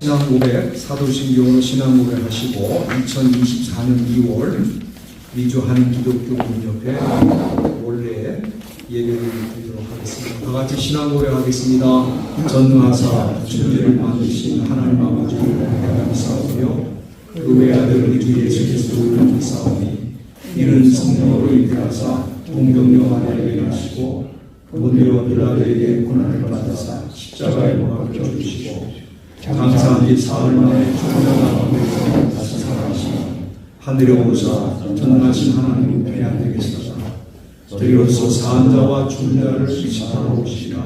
신앙고백, 사도신경으로 신앙고백 하시고 2024년 2월 미주하는 기독교문협회 원래 예배를 드리도록 하겠습니다. 다 같이 신앙고백 하겠습니다. 전능하사 천지를 만드신 하나님 아버지를 감사하며 그 외아들 우리 주 예수 그리스도를 감사하오니 이는 성령으로 인하사 동정녀 마리아에게 하시고 본디오 빌라도에게 고난을 받으사 십자가에 못 박혀 주시고 감사한 지 사흘 만에 죽음을 가운데서 다시 살아나시니 하늘에 오르사 전능하신 하나님 우편에 앉아 계시다가 저희로서 사한 자와 죽은 자를 심판하러 오시리라.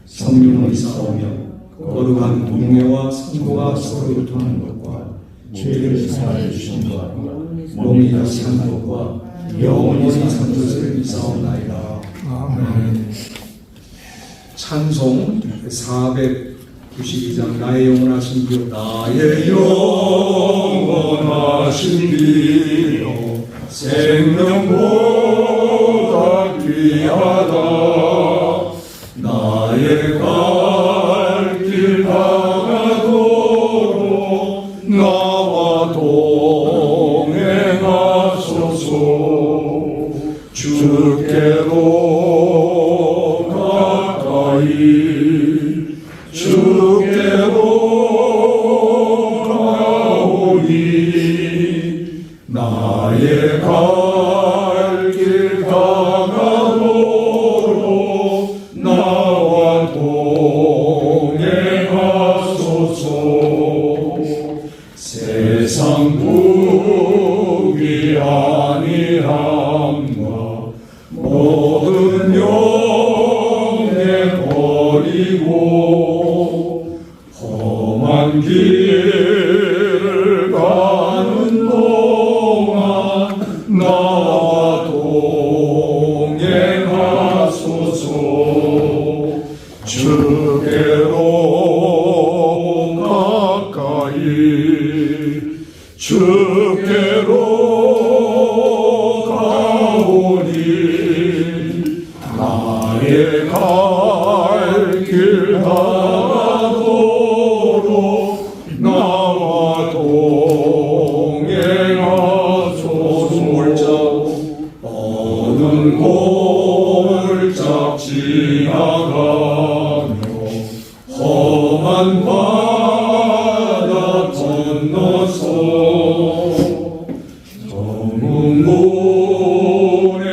성령을 이사오며 거룩한 동료와 성도가 서로 교통하는 것과 죄를 사하여 주시는 것과 몸이 다시 한 것과 영원히 산 것을 이사오나이다. 아멘. 찬송 492장 나의 영원하신 비요 나의 영원하신 비요 생명보다 귀하다. 나의 갈 길 가가도록 나와 동행하소서. 주께로 가까이 주께로 가오니 나의 갈 길 가가도록 나와 동행하소서. 세상 부귀 아니함과 모든 영예 버리고 험한 길을 가는 동안 나와 동행하소서. 주께로 가까이 주께로 가오니 나의 갈 길 가도록 나와 동행하소서. 어느 골짝 지나가며 험한 바다 건너서 검은 물에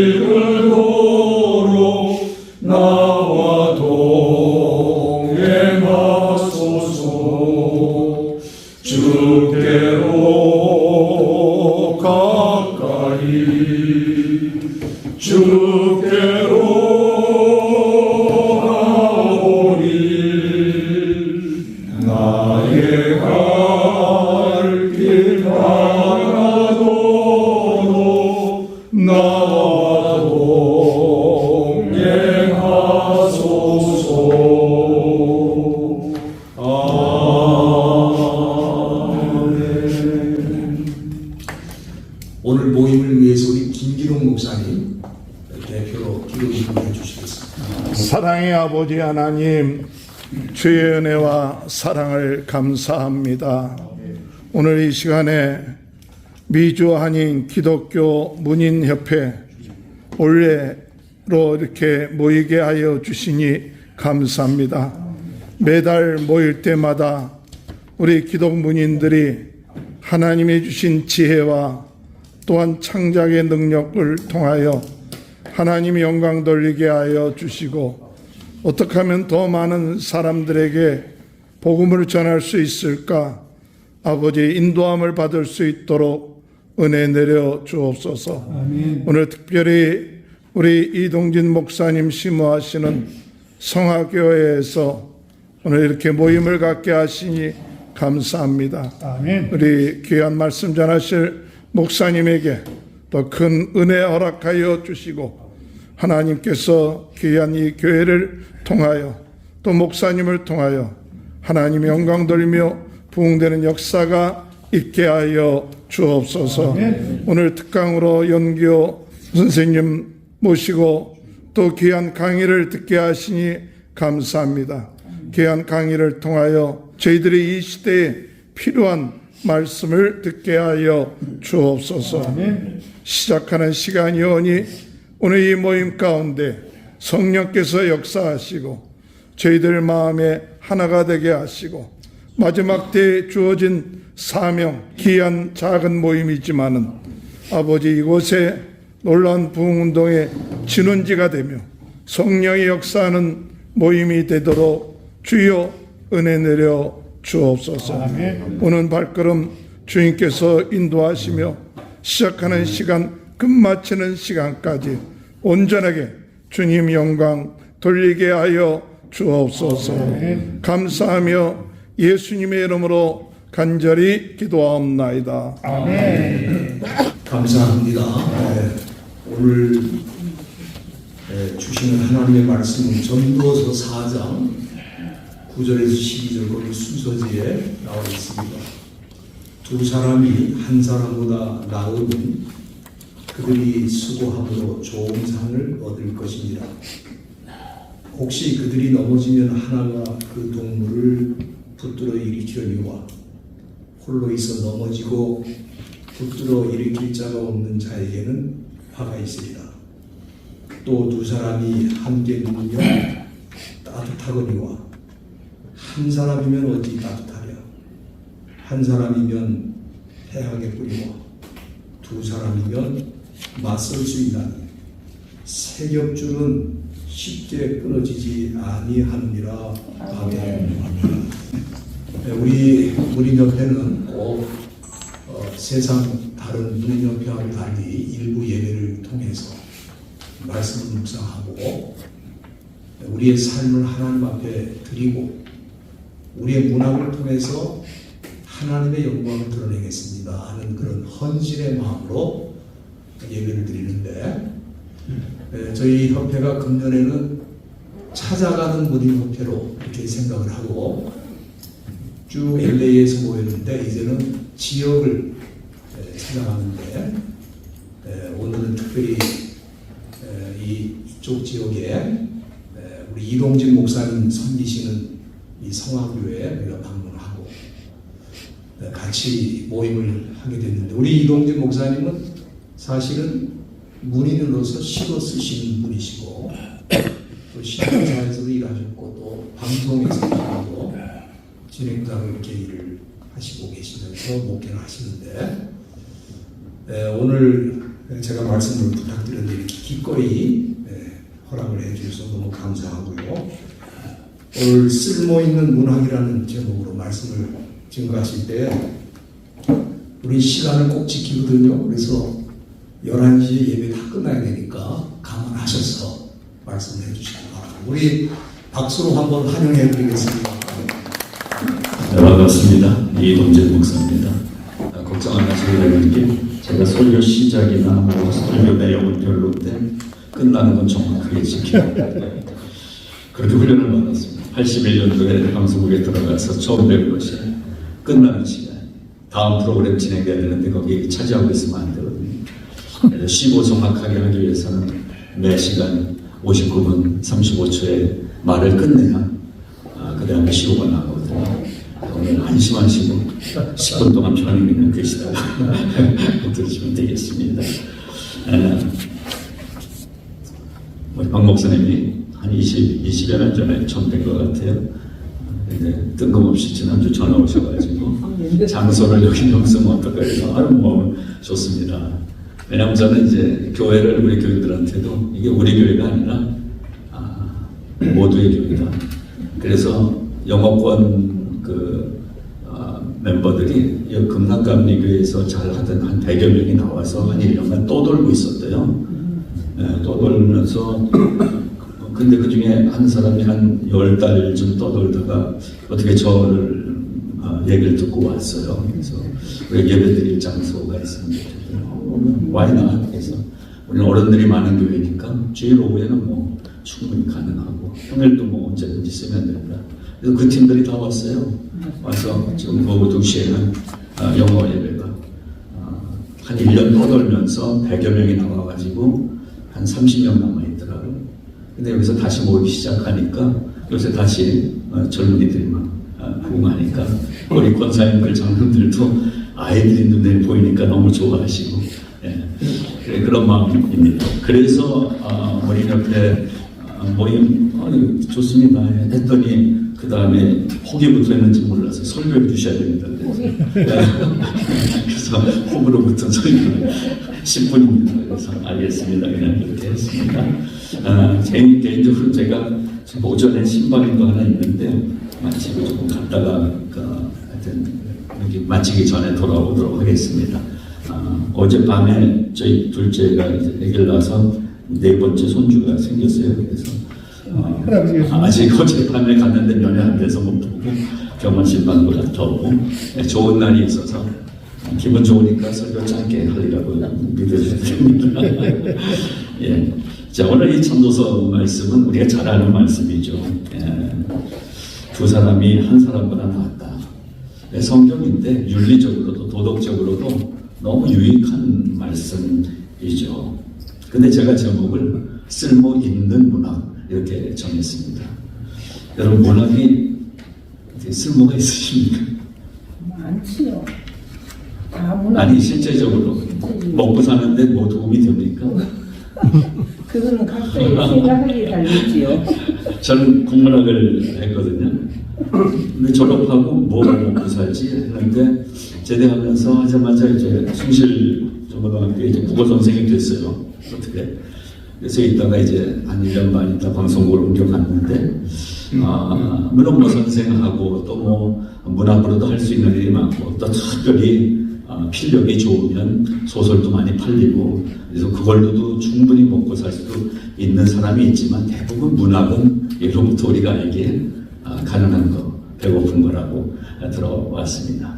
이르도록 나와 동행하소서. 주께로 가까이 주께로 가오니 나의 갈 길 가도록 나와 동행하소서. 아멘. 오늘 모임을 위해서 우리 김기동 목사님 대표로 기도해 주시겠습니다. 사랑의 아버지 하나님, 주의 은혜와 사랑을 감사합니다. 오늘 이 시간에 미주 한인 기독교 문인협회 올해로 이렇게 모이게 하여 주시니 감사합니다. 매달 모일 때마다 우리 기독 문인들이 하나님이 주신 지혜와 또한 창작의 능력을 통하여 하나님이 영광 돌리게 하여 주시고 어떻게 하면 더 많은 사람들에게 복음을 전할 수 있을까? 아버지 인도함을 받을 수 있도록 은혜 내려 주옵소서. 아멘. 오늘 특별히 우리 이동진 목사님 심호하시는 성화교회에서 오늘 이렇게 모임을 갖게 하시니 감사합니다. 아멘. 우리 귀한 말씀 전하실 목사님에게 더 큰 은혜 허락하여 주시고 하나님께서 귀한 이 교회를 통하여 또 목사님을 통하여 하나님의 영광 돌리며 부흥되는 역사가 있게 하여 주옵소서. 아멘. 오늘 특강으로 연기호 선생님 모시고 또 귀한 강의를 듣게 하시니 감사합니다. 귀한 강의를 통하여 저희들이 이 시대에 필요한 말씀을 듣게 하여 주옵소서. 시작하는 시간이 오니 오늘 이 모임 가운데 성령께서 역사하시고 저희들 마음에 하나가 되게 하시고 마지막 때에 주어진 사명, 귀한 작은 모임이지만은 아버지 이곳에 놀라운 부흥운동의 진원지가 되며 성령의 역사하는 모임이 되도록 주여 은혜 내려 주옵소서. 오는 발걸음 주님께서 인도하시며 시작하는 시간 끝마치는 시간까지 온전하게 주님 영광 돌리게 하여 주옵소서. 감사하며 예수님의 이름으로 간절히 기도하옵나이다. 감사합니다. 오늘 주시는 하나님의 말씀은 전도서 4장 9절에서 12절 거기 순서지에 나와 있습니다. 두 사람이 한 사람보다 나으면 그들이 수고함으로 좋은 상을 얻을 것입니다. 혹시 그들이 넘어지면 하나가 그 동물을 붙들어 일으키려니와 홀로 있어 넘어지고 붙들어 일으킬 자가 없는 자에게는 화가 있으리라. 또 두 사람이 함께 누우며 따뜻하거니와 한 사람이면 어찌 따뜻하랴. 한 사람이면 패하게 뿌리와 두 사람이면 맞설 수 있나니 세 겹줄은 쉽게 끊어지지 아니하느니라. 아멘. 우리 문인협회는 꼭 세상 다른 문인협회하고 달리 일부 예배를 통해서 말씀을 묵상하고 우리의 삶을 하나님 앞에 드리고 우리의 문학을 통해서 하나님의 영광을 드러내겠습니다 하는 그런 헌신의 마음으로 예배를 드리는데 저희 협회가 금년에는 찾아가는 문인협회로 이렇게 생각을 하고 쭉 LA에서 모였는데 이제는 지역을 찾아가는데 오늘은 특별히 이쪽 지역에 우리 이동진 목사님 섬기시는 이 성화교회에 우리가 방문하고 같이 모임을 하게 됐는데 우리 이동진 목사님은 사실은 문인으로서 시도 쓰시는 분이시고 또 신문사에서도 일하셨고 또 방송에서도 진행자로 이렇게 일을 하시고 계시면서 목회를 하시는데 오늘 제가 말씀을 부탁드렸는데 이렇게 기꺼이 허락을 해주셔서 너무 감사하고요. 오늘 쓸모있는 문학이라는 제목으로 말씀을 증거하실 때 우리 시간을 꼭 지키거든요. 그래서 11시에 예배 다 끝나야 되니까 감안하셔서 말씀을 해주시기 바랍니다. 우리 박수로 한번 환영해 드리겠습니다. 네, 반갑습니다. 이동진 목사입니다. 걱정 안 하셔도 되는 게 제가 설교 시작이나 뭐 설교 내용은 별로인데 끝나는 건 정확하게 지켜야 됩니다. 그렇게 훈련을 받았습니다. 81년도에 방송국에 들어가서 처음 배운 것이 끝나는 시간. 다음 프로그램 진행돼야 되는데 거기 차지하고 있으면 안 되거든요. 그래서 15 정확하게 하기 위해서는 매 시간 59분 35초에 말을 끝내야 그 다음에 시호가 나오거든요. 오늘 한심한 시고 10분 동안 편히 있는 계시다가 들으시면 되겠습니다. 우리 박 목사님이 한 20여 년 전에 처음 된 것 같아요. 근데 뜬금없이 지난주 전화 오셔가지고 장소를 여기 없으면 어떨까 해서 뭐 좋습니다. 왜냐하면 저는 이제 교회를 우리 교인들한테도 이게 우리 교회가 아니라 모두의 교회다. 그래서 영어권 멤버들이 금남감리교회에서 잘 하던 한 100여 명이 나와서 한 1년간 떠돌고 있었대요. 떠돌면서 근데 그 중에 한 사람이 한 10달쯤 떠돌다가 어떻게 저를 얘기를 듣고 왔어요. 그래서 우리 예배드릴 장소가 있습니다. 와이나 그래서 우리는 어른들이 많은 교회니까 주일 오후에는 뭐 충분히 가능하고 평일도 뭐 언제든지 쓰면 된다. 그래서 그 팀들이 다 왔어요. 와서 지금 오후 2시에는 영어 예배가 한 1년 떠돌면서 100여 명이 나와가지고 한 30명 남아있더라고요. 근데 여기서 다시 모이기 시작하니까 요새 다시 젊은이들이 막 부흥하니까 우리 권사님들 장로들도 아이들이 눈에 보이니까 너무 좋아하시고 그런 마음입니다. 그래서 우리 옆에 모임 좋습니다 했더니 그 다음에 혹이 붙어있는지 몰라서 설교해 주셔야 됩니다. 그래서 혹으로부터 설교 10분입니다. 그래서 알겠습니다. 그냥 그렇게 했습니다. 개인적으로 제가 지금 오전에 신방인도 하나 있는데 마치고 조금 갔다가 하여튼 여기 마치기 전에 돌아오도록 하겠습니다. 어젯밤에 저희 둘째가 이제 아기를 낳아서 4번째 손주가 생겼어요. 그래서 아직 어젯밤에 갔는데 면회 안 돼서 못 보고 병원 신방도 갔다 오고 좋은 날이 있어서 기분 좋으니까 설교 짧게 하려고 믿어주십니다. 예. 자, 오늘 이 전도서 말씀은 우리가 잘 아는 말씀이죠. 두 사람이 한 사람보다 낫다. 성경인데 윤리적으로도 도덕적으로도 너무 유익한 말씀이죠. 근데 제가 제목을 쓸모 있는 문학 이렇게 정했습니다. 여러분 문학이 쓸모가 있으십니까? 많지요. 다 문학. 아니 실제적으로 먹고 사는데 뭐 도움이 됩니까? 그거는 각자의 생각하기에 달리지요. 저는 국문학을 했거든요. 근데 졸업하고 뭐 먹고 살지 했는데 제대하면서 하자마자 이제 숭실중고등학교에 이제 국어 선생님이 됐어요. 어떻게? 그래서 이따가 이제 한 1년 반 있다 방송국을 옮겨갔는데 물론 뭐 선생하고 또 뭐 문학으로도 할 수 있는 일이 많고 또 특별히 필력이 좋으면 소설도 많이 팔리고 그래서 그걸로도 충분히 먹고 살 수도 있는 사람이 있지만 대부분 문학은 예로부터 우리가 알기에 가능한 거, 배고픈 거라고 들어왔습니다.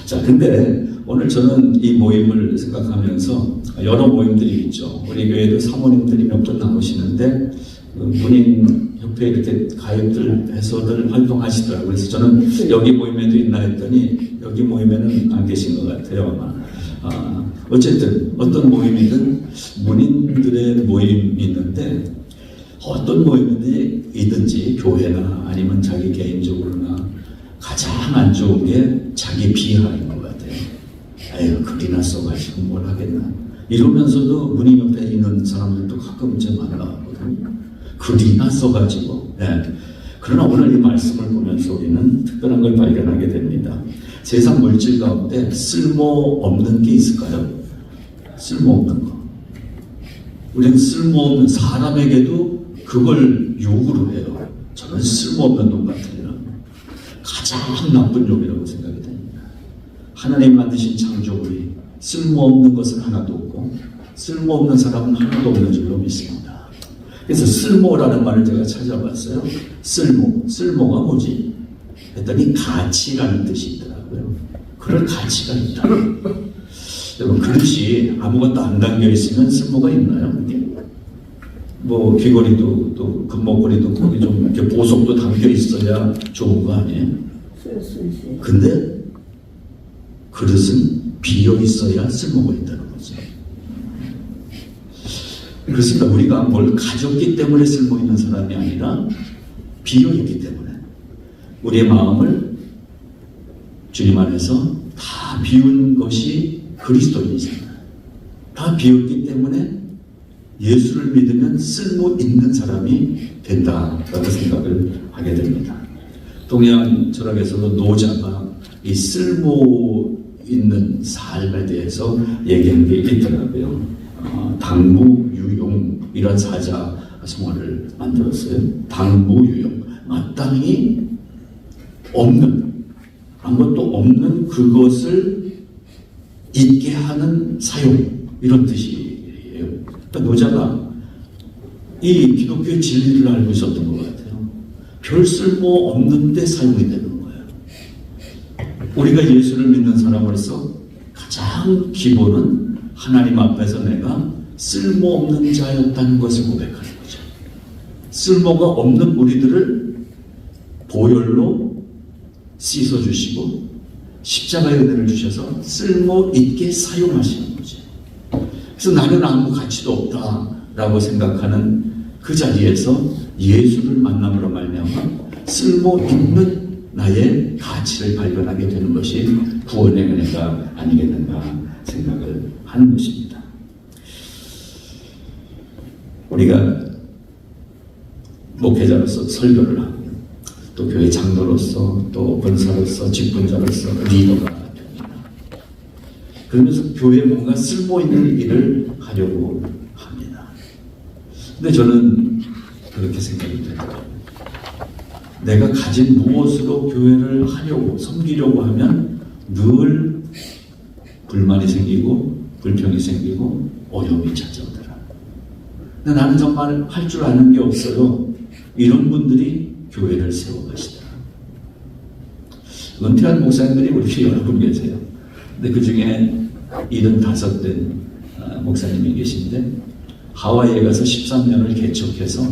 자, 근데 오늘 저는 이 모임을 생각하면서 여러 모임들이 있죠. 우리 교회도 사모님들이 몇 분 나오시는데 문인협회에 이렇게 가입들 해서들 활동하시더라고요. 그래서 저는 여기 모임에도 있나 했더니 여기 모임에는 안 계신 것 같아요. 아마. 어쨌든 어떤 모임이든 문인들의 모임이 있는데 어떤 모임이든지 교회나 아니면 자기 개인적으로나 가장 안 좋은 게 자기 비하인 것 같아요. 에휴 글이나 써가지고 뭘 하겠나 이러면서도 문인협회에 있는 사람들도 가끔 제 만나거든요. 글이나 써가지고 그러나 오늘 이 말씀을 보면서 우리는 특별한 걸 발견하게 됩니다. 세상 물질 가운데 쓸모없는 게 있을까요? 쓸모없는 거. 우리는 쓸모없는 사람에게도 그걸 욕으로 해요. 저는 쓸모없는 놈 같으리라. 가장 나쁜 욕이라고 생각이 됩니다. 하나님 만드신 창조물이 쓸모없는 것은 하나도 없고 쓸모없는 사람은 하나도 없는 줄로 믿습니다. 그래서 쓸모라는 말을 제가 찾아봤어요. 쓸모가 뭐지? 했더니 가치라는 뜻이 있더라고요. 그럴 가치가 있다. 여러분 그릇이 아무것도 안 담겨 있으면 쓸모가 있나요? 뭐 귀걸이도 또 금목걸이도 거기 좀 이렇게 보석도 담겨 있어야 좋은 거 아니에요? 근데 그릇은 비어 있어야 쓸모가 있다는 거죠. 그렇습니다. 우리가 뭘 가졌기 때문에 쓸모 있는 사람이 아니라 비어 있기 때문에 우리의 마음을 주님 안에서 다 비운 것이 그리스도인이잖아요. 다 비웠기 때문에 예수를 믿으면 쓸모 있는 사람이 된다라고 생각을 하게 됩니다. 동양 철학에서도 노자가 이 쓸모 있는 삶에 대해서 얘기한 게 있더라고요. 당무유용 사자 성어를 만들었어요. 당무유용, 마땅히 없는 아무것도 없는 그것을 있게 하는 사용 이런 뜻이에요. 그러니까 노자가 이 기독교의 진리를 알고 있었던 것 같아요. 별 쓸모 없는데 사용이 되는 거예요. 우리가 예수를 믿는 사람으로서 가장 기본은 하나님 앞에서 내가 쓸모없는 자였다는 것을 고백하는 거죠. 쓸모가 없는 우리들을 보혈로 씻어주시고 십자가의 은혜를 주셔서 쓸모있게 사용하시는 거죠. 그래서 나는 아무 가치도 없다라고 생각하는 그 자리에서 예수를 만남으로 말미암아 쓸모있는 나의 가치를 발견하게 되는 것이 구원의 은혜가 아니겠는가 생각을 하는 것입니다. 우리가 목회자로서 설교를 하고 또 교회 장로로서 또 권사로서 직분자로서 리더가 됩니다. 그러면서 교회에 뭔가 쓸모있는 일을 하려고 합니다. 근데 저는 그렇게 생각이 되더라고요. 내가 가진 무엇으로 교회를 하려고 섬기려고 하면 늘 불만이 생기고 불평이 생기고 어려움이 찾아오더라. 근데 나는 정말 할 줄 아는 게 없어요. 이런 분들이 교회를 세워가시더라. 은퇴한 목사님들이 우리 여러 분 계세요. 근데 그 중에 75된 목사님이 계신데 하와이에 가서 13년을 개척해서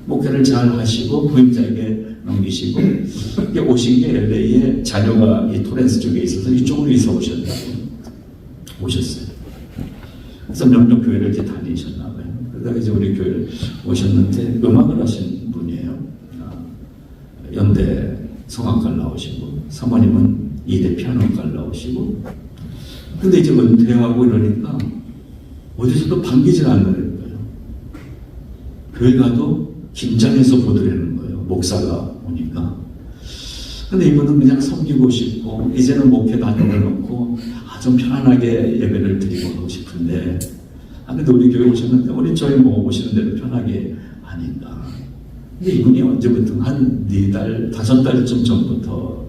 목회를 잘 하시고 부임자에게 넘기시고 오신 게 LA에 자녀가 이 토렌스 쪽에 있어서 이쪽으로 이사 오셨어요. 그래서 몇몇 교회를 이렇게 다니셨나 봐요. 그러다가 이제 우리 교회를 오셨는데 음악을 하신 분이에요. 연대 성악과를 나오시고 사모님은 이대 피아노과를 나오시고 근데 이제 은퇴하고 이러니까 어디서도 반기질 않는 거예요. 교회 가도 긴장해서 보더라는 거예요. 목사가 오니까. 근데 이분은 그냥 섬기고 싶고 이제는 목회 다녀를 놓고 좀 편안하게 예배를 드리고 싶은데 근데 우리 교회 오셨는데 우리 저희 뭐 오시는 대로 편하게 하니까 근데 이분이 언제부터 한 4달, 5달쯤 전부터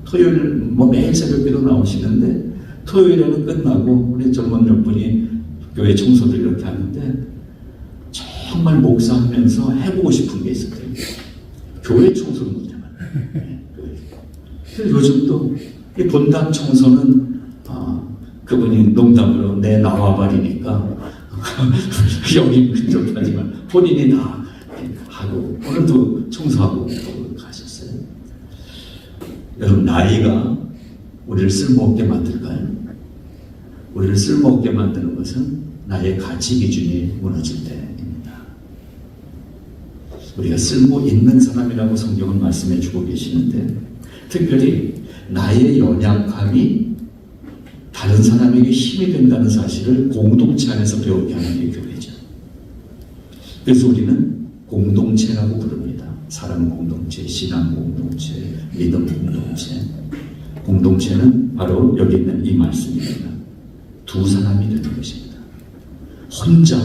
토요일 뭐 매일 새벽기도 나오시는데 토요일에는 끝나고 우리 젊은 몇 분이 교회 청소를 이렇게 하는데 정말 목사하면서 해보고 싶은 게 있었대요. 교회 청소를 못해만. 그래서 요즘도 이 본당 청소는 그분이 농담으로 내 나와버리니까 여기 근접하지만 본인이 다 하고 오늘도 청소하고 가셨어요. 여러분 나이가 우리를 쓸모없게 만들까요? 우리를 쓸모없게 만드는 것은 나의 가치 기준이 무너질 때입니다. 우리가 쓸모 있는 사람이라고 성경은 말씀해 주고 계시는데 특별히 나의 연약함이 다른 사람에게 힘이 된다는 사실을 공동체 안에서 배우게 하는 게 교회죠. 그래서 우리는 공동체라고 부릅니다. 사랑 공동체, 신앙 공동체, 믿음 공동체. 공동체는 바로 여기 있는 이 말씀입니다. 두 사람이 되는 것입니다. 혼자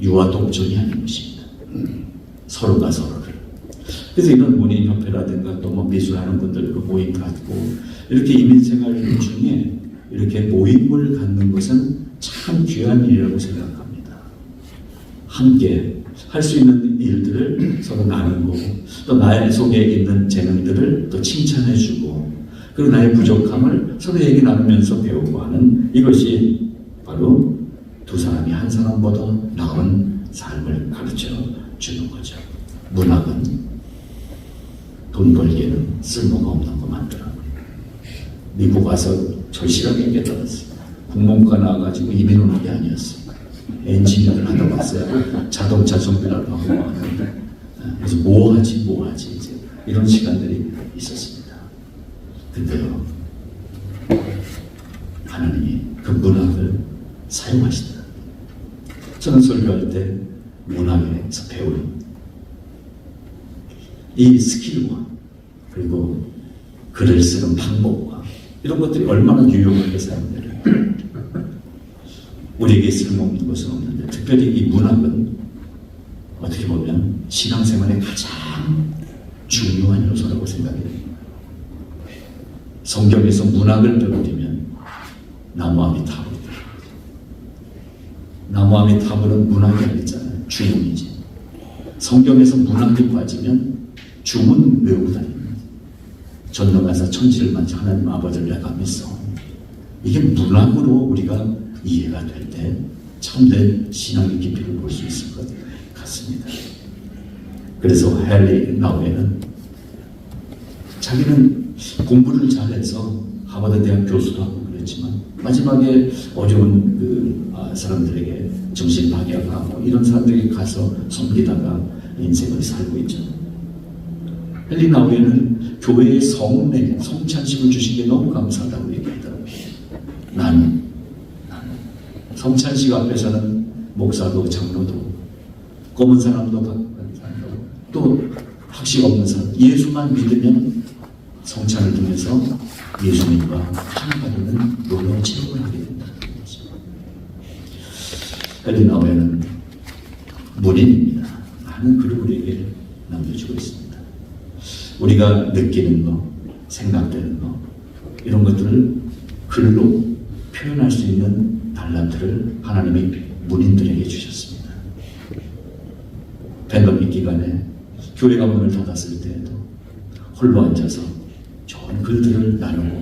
유아 독존이 아닌 것입니다. 서로가 서로를. 그래서 이런 문인협회라든가 또 뭐 미술하는 분들 그 모임 갖고 이렇게 이민생활 중에 이렇게 모임을 갖는 것은 참 귀한 일이라고 생각합니다. 함께 할 수 있는 일들을 서로 나누고 또 나의 속에 있는 재능들을 또 칭찬해주고 그리고 나의 부족함을 서로 얘기 나누면서 배우고 하는 이것이 바로 두 사람이 한 사람보다 나은 삶을 가르쳐 주는 거죠. 문학은 돈 벌기에는 쓸모가 없는 거 많더라고요. 미국 와서 절실하게 깨달았어요. 국문과 나와가지고 이민을 한 게 아니었어요. 엔지니어를 하다 왔어요. 자동차 정비라도 하고 왔는데 그래서 뭐 하지 이제 이런 시간들이 있었습니다. 근데요 하나님이 그 문학을 사용하시더라고요. 저는 설교할 때 문학에서 배운 이 스킬과 그리고 글을 쓰는 방법과 이런 것들이 얼마나 유용하게 사용되는 우리에게 쓸모없는 것은 없는데 특별히 이 문학은 어떻게 보면 신앙생활의 가장 중요한 요소라고 생각이 됩니다. 성경에서 문학을 배우려면 나무아미 타불이다. 나무아미 타불은 문학이 아니잖아요. 주문이지. 성경에서 문학이 빠지면 주문 외우고 다닙니다. 전능하사 천지를 만지 하나님 아버지를 내가 믿어. 이게 문학으로 우리가 이해가 될 때 참된 신앙의 깊이를 볼 수 있을 것 같습니다. 그래서 헨리 나우에는 자기는 공부를 잘해서 하버드 대학 교수도 하고 그랬지만 마지막에 어려운 사람들에게 정신 파괴하고 이런 사람들이 가서 섬기다가 인생을 살고 있죠. 헬리나우에는 교회의 성찬식을 주신 게 너무 감사하다고 얘기하더라고요. 나는 성찬식 앞에서는 목사도 장로도 검은 사람도 박한 사람도 또 학식 없는 사람 예수만 믿으면 성찬을 통해서 예수님과 함께하는 놀라운 체험을 하게 된다는 거죠. 헬리나우에는 문인입니다. 많은 글을 우리에게 남겨주고 있습니다. 우리가 느끼는 것, 생각되는 것 이런 것들을 글로 표현할 수 있는 달란트를 하나님이 문인들에게 주셨습니다. 팬데믹 기간에 교회가 문을 닫았을 때에도 홀로 앉아서 좋은 글들을 나누고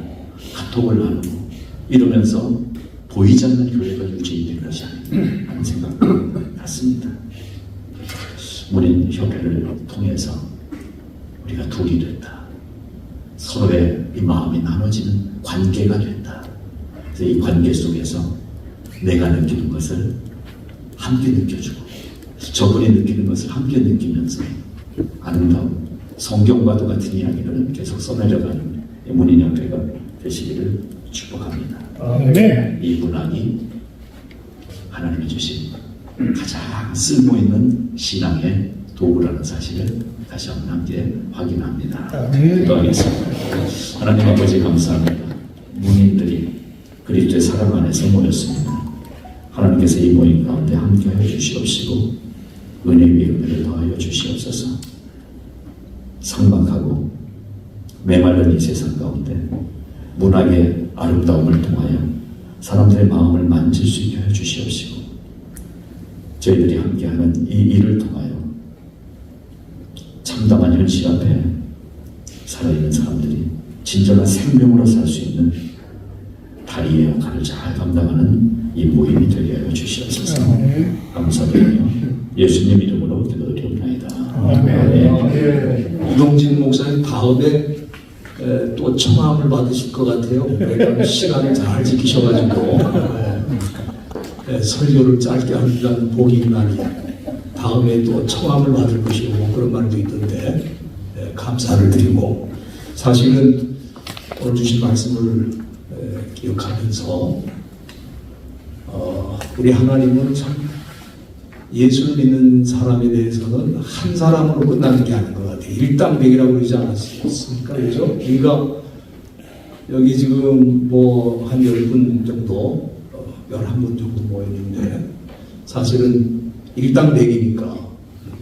카톡을 나누고 이러면서 보이지 않는 교회가 유지된 것이 아닌가 하는 생각도 같습니다. 문인 협회를 통해서 우리가 둘이 됐다. 서로의 이 마음이 나눠지는 관계가 됐다. 그래서 이 관계 속에서 내가 느끼는 것을 함께 느껴주고 저분이 느끼는 것을 함께 느끼면서 아름다운 성경과도 같은 이야기를 계속 써내려가는 문인협회가 되시기를 축복합니다. 네. 이 문학이 하나님이 주신 가장 쓸모있는 신앙의 도구라는 사실을 다시 한번 함께 확인합니다. 기도하겠습니다. 하나님 아버지 감사합니다. 문인들이 그리스도의 사랑 안에서 모였습니다. 하나님께서 이 모임 가운데 함께하여 주시옵시고 은혜 위에 은혜를 더하여 주시옵소서. 상막하고 메마른 이 세상 가운데 문학의 아름다움을 통하여 사람들의 마음을 만질 수 있게 해 주시옵시고 저희들이 함께하는 이 일을 통하여 참담한 현실 앞에 살아있는 사람들이 진정한 생명으로 살 수 있는 다리의 역할을 잘 감당하는 이 모임이 되게 하여 주시옵소서. 감사드리며 예수님 이름으로 기도드리옵나이다. 이동진 목사님 다음에 또 청함을 받으실 것 같아요. 왜냐하면 시간을 잘 지키셔가지고 설교를 짧게 하는 복이 있나니 다음에 또 청함을 받을 것이고 뭐 그런 말도 있던데 감사를 드리고 사실은 오늘 주신 말씀을 기억하면서 우리 하나님은 참 예수를 믿는 사람에 대해서는 한 사람으로 끝나는 게 아닌 것 같아요. 일당백이라고 그러지 않았습니까? 그죠? 그러니까 여기 지금 뭐 한 10분 정도 11분 정도 모였는데 사실은 일당백이니까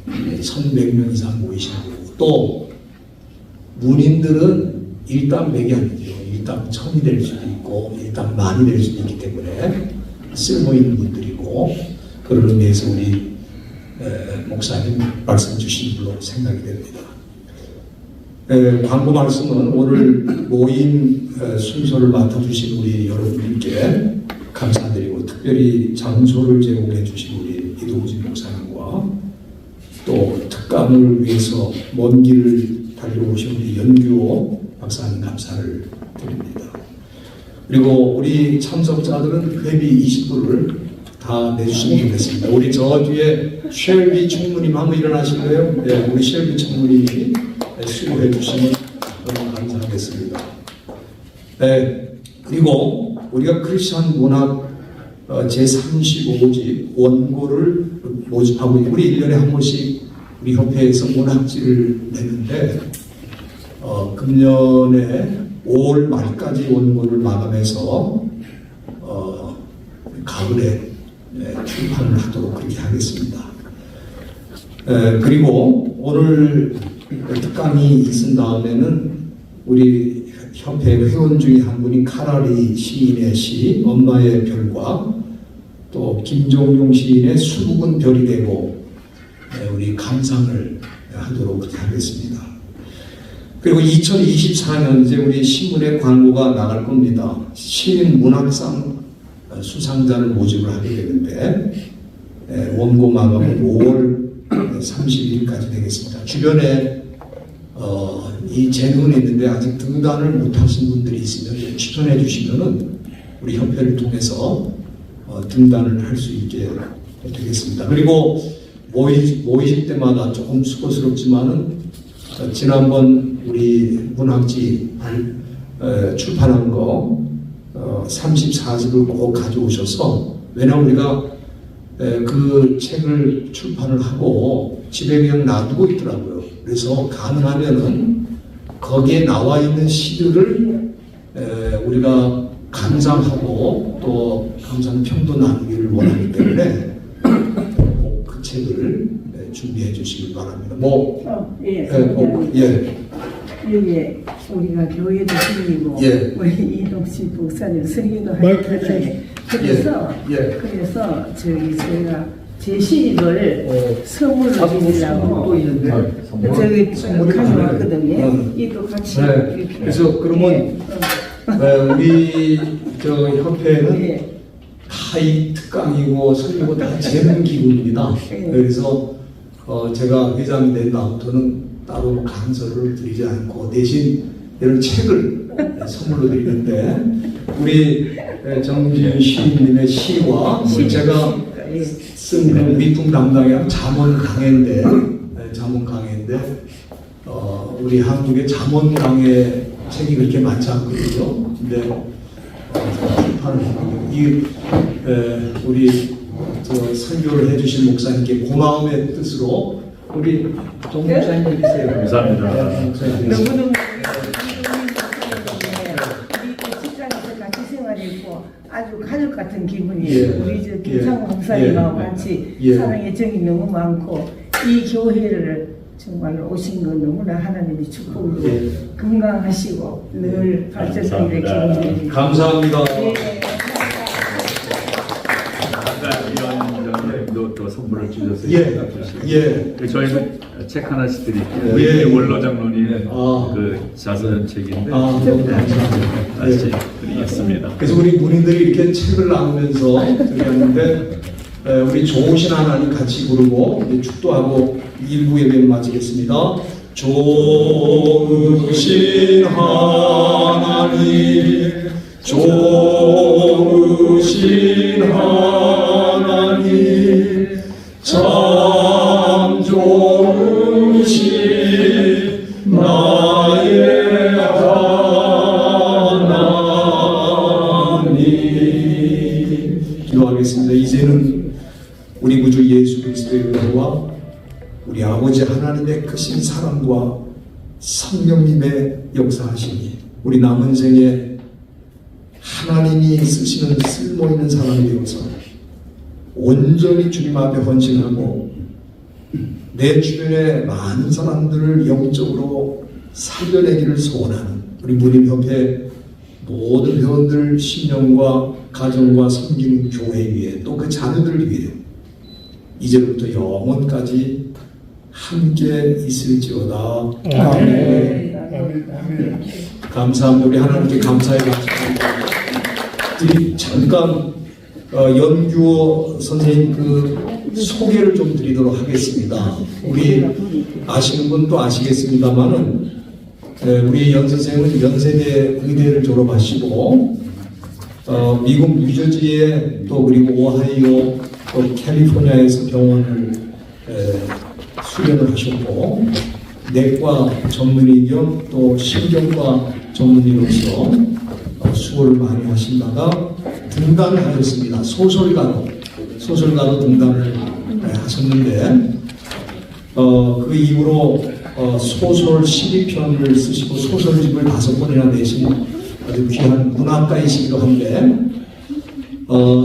1100명 이상 모이시는 거고 또 문인들은 일당백이 아니죠. 일당 1000이 될 수도 있고 일당 만이 될 수도 있기 때문에 쓸모있는 분들이고 그런 의미에서 우리 목사님 말씀 주신 걸로 생각이 됩니다. 광고 말씀은 오늘 모임 순서를 맡아주신 우리 여러분들께 감사드리고 특별히 장소를 제공해 주신 우리 이동진 목사님과 또 특강을 위해서 먼 길을 달려오신 우리 연규호 박사님 감사를 드립니다. 그리고 우리 참석자들은 회비 20불을 다 내주시면 좋겠습니다. 우리 저 뒤에 쉘비 총무님 한번 일어나실래요? 네, 우리 쉘비 총무님이 수고해 주시면 너무 감사하겠습니다. 네, 그리고 우리가 크리스천 문학 제35집 원고를 모집하고 있고 우리 1년에 한 번씩 우리 협회에서 문학지를 내는데 금년에 5월 말까지 원고를 마감해서 가을에 출판을 하도록 그렇게 하겠습니다. 그리고 오늘 특강이 있은 다음에는 우리 협회 회원 중에 한 분인 카라리 시인의 시 엄마의 별과 또 김종용 시인의 수국은 별이 되고 우리 감상을 하도록 그렇게 하겠습니다. 그리고 2024년 이제 우리 신문에 광고가 나갈 겁니다. 시인 문학상 수상자를 모집을 하게 되는데 원고 마감은 5월 30일까지 되겠습니다. 주변에 이 재능은 있는데 아직 등단을 못하신 분들이 있으면 좀 추천해 주시면은 우리 협회를 통해서 등단을 할 수 있게 되겠습니다. 그리고 모이실 때마다 조금 수고스럽지만은 지난번 우리 문학지 출판한 거 34집을 꼭 가져오셔서, 왜냐하면 우리가 그 책을 출판을 하고 집에 그냥 놔두고 있더라고요. 그래서 가능하면은 거기에 나와 있는 시들을 우리가 감상하고 또 감상 평도 나누기를 원하기 때문에 꼭 그 책을 준비해 주시기 바랍니다. 예. 예. 여기 우리가 교회도 생기고 예. 우리 이동식 목사님 설교도 마이크 하잖아요. 그래서 예. 그래서 저희가 제 시집을 선물로 드리려고 저기 가져왔거든요. 이도 같이 네. 이렇게. 그래서 그러면 우리 저 협회는 다 이 특강이고 설교고 다 재능 기구입니다. 그래서 제가 회장이 된 다음부터는 따로 강서를 드리지 않고 대신 이런 책을 선물로 드리는데, 우리 정지윤 시인님의 시와 제가 쓴 그 미풍 담당의 잠언 강해인데, 우리 한국의 잠언 강해 책이 그렇게 많지 않거든요. 근데 출판을 했거든요. 우리 설교를 해주신 목사님께 고마움의 뜻으로 우리 정 목사님 드리세요. 감사합니다. 목사님. 너무너무 우리 직장에서 같이 생활했고 아주 가족 같은 기분이에요. 우리 저 김상호 목사님하고 같이 사랑의 정이 너무 많고, 이 교회를 정말로 오신 건 너무나 하나님이 축복으로 건강하시고 늘 발전되기를 기원드립니다. 감사합니다. 또 선물을 주셔서 저희는 책 하나씩 드릴게요. 원로 장로님 그 자서전 책인데 너무 감사합니다. 다시 드리겠습니다. 그래서 우리 문인들이 이렇게 책을 나누면서 드렸는데, 우리 좋으신 하나님 같이 부르고 이제 축도하고 1부 예배를 마치겠습니다. 좋으신 하나님, 좋으신 하나님, 참 좋으신 나의 하나님. 기도하겠습니다. 이제는 우리 구주 예수 그리스도의 은혜와 우리 아버지 하나님의 크신 사랑과 성령님의 역사하심이 우리 남은 생에 하나님이 쓰시는 쓸모있는 사람이 되어서 온전히 주님 앞에 헌신하고 내 주변의 많은 사람들을 영적으로 살려내기를 소원하는 우리 무림협회 모든 회원들 심령과 가정과 섬기는 교회 위에 또 그 자녀들 위해 이제부터 영원까지 함께 있을지어다. 아멘. 감사합니다. 우리 하나님께 감사의 박수. 잠깐 연규호 선생님 그 소개를 좀 드리도록 하겠습니다. 우리 아시는 분도 아시겠습니다만은 우리 연 선생님은 연세대 의대를 졸업하시고 미국 뉴저지에 또 그리고 오하이오 또 캘리포니아에서 병원을 수련을 하셨고 내과 전문의 겸 또 신경과 전문의로서 수고를 많이 하시다가 등단을 하셨습니다. 소설가로 등단을 하셨는데 그 이후로 소설 12편을 쓰시고 소설집을 5권이나 내신 아주 귀한 문학가이시기도 한데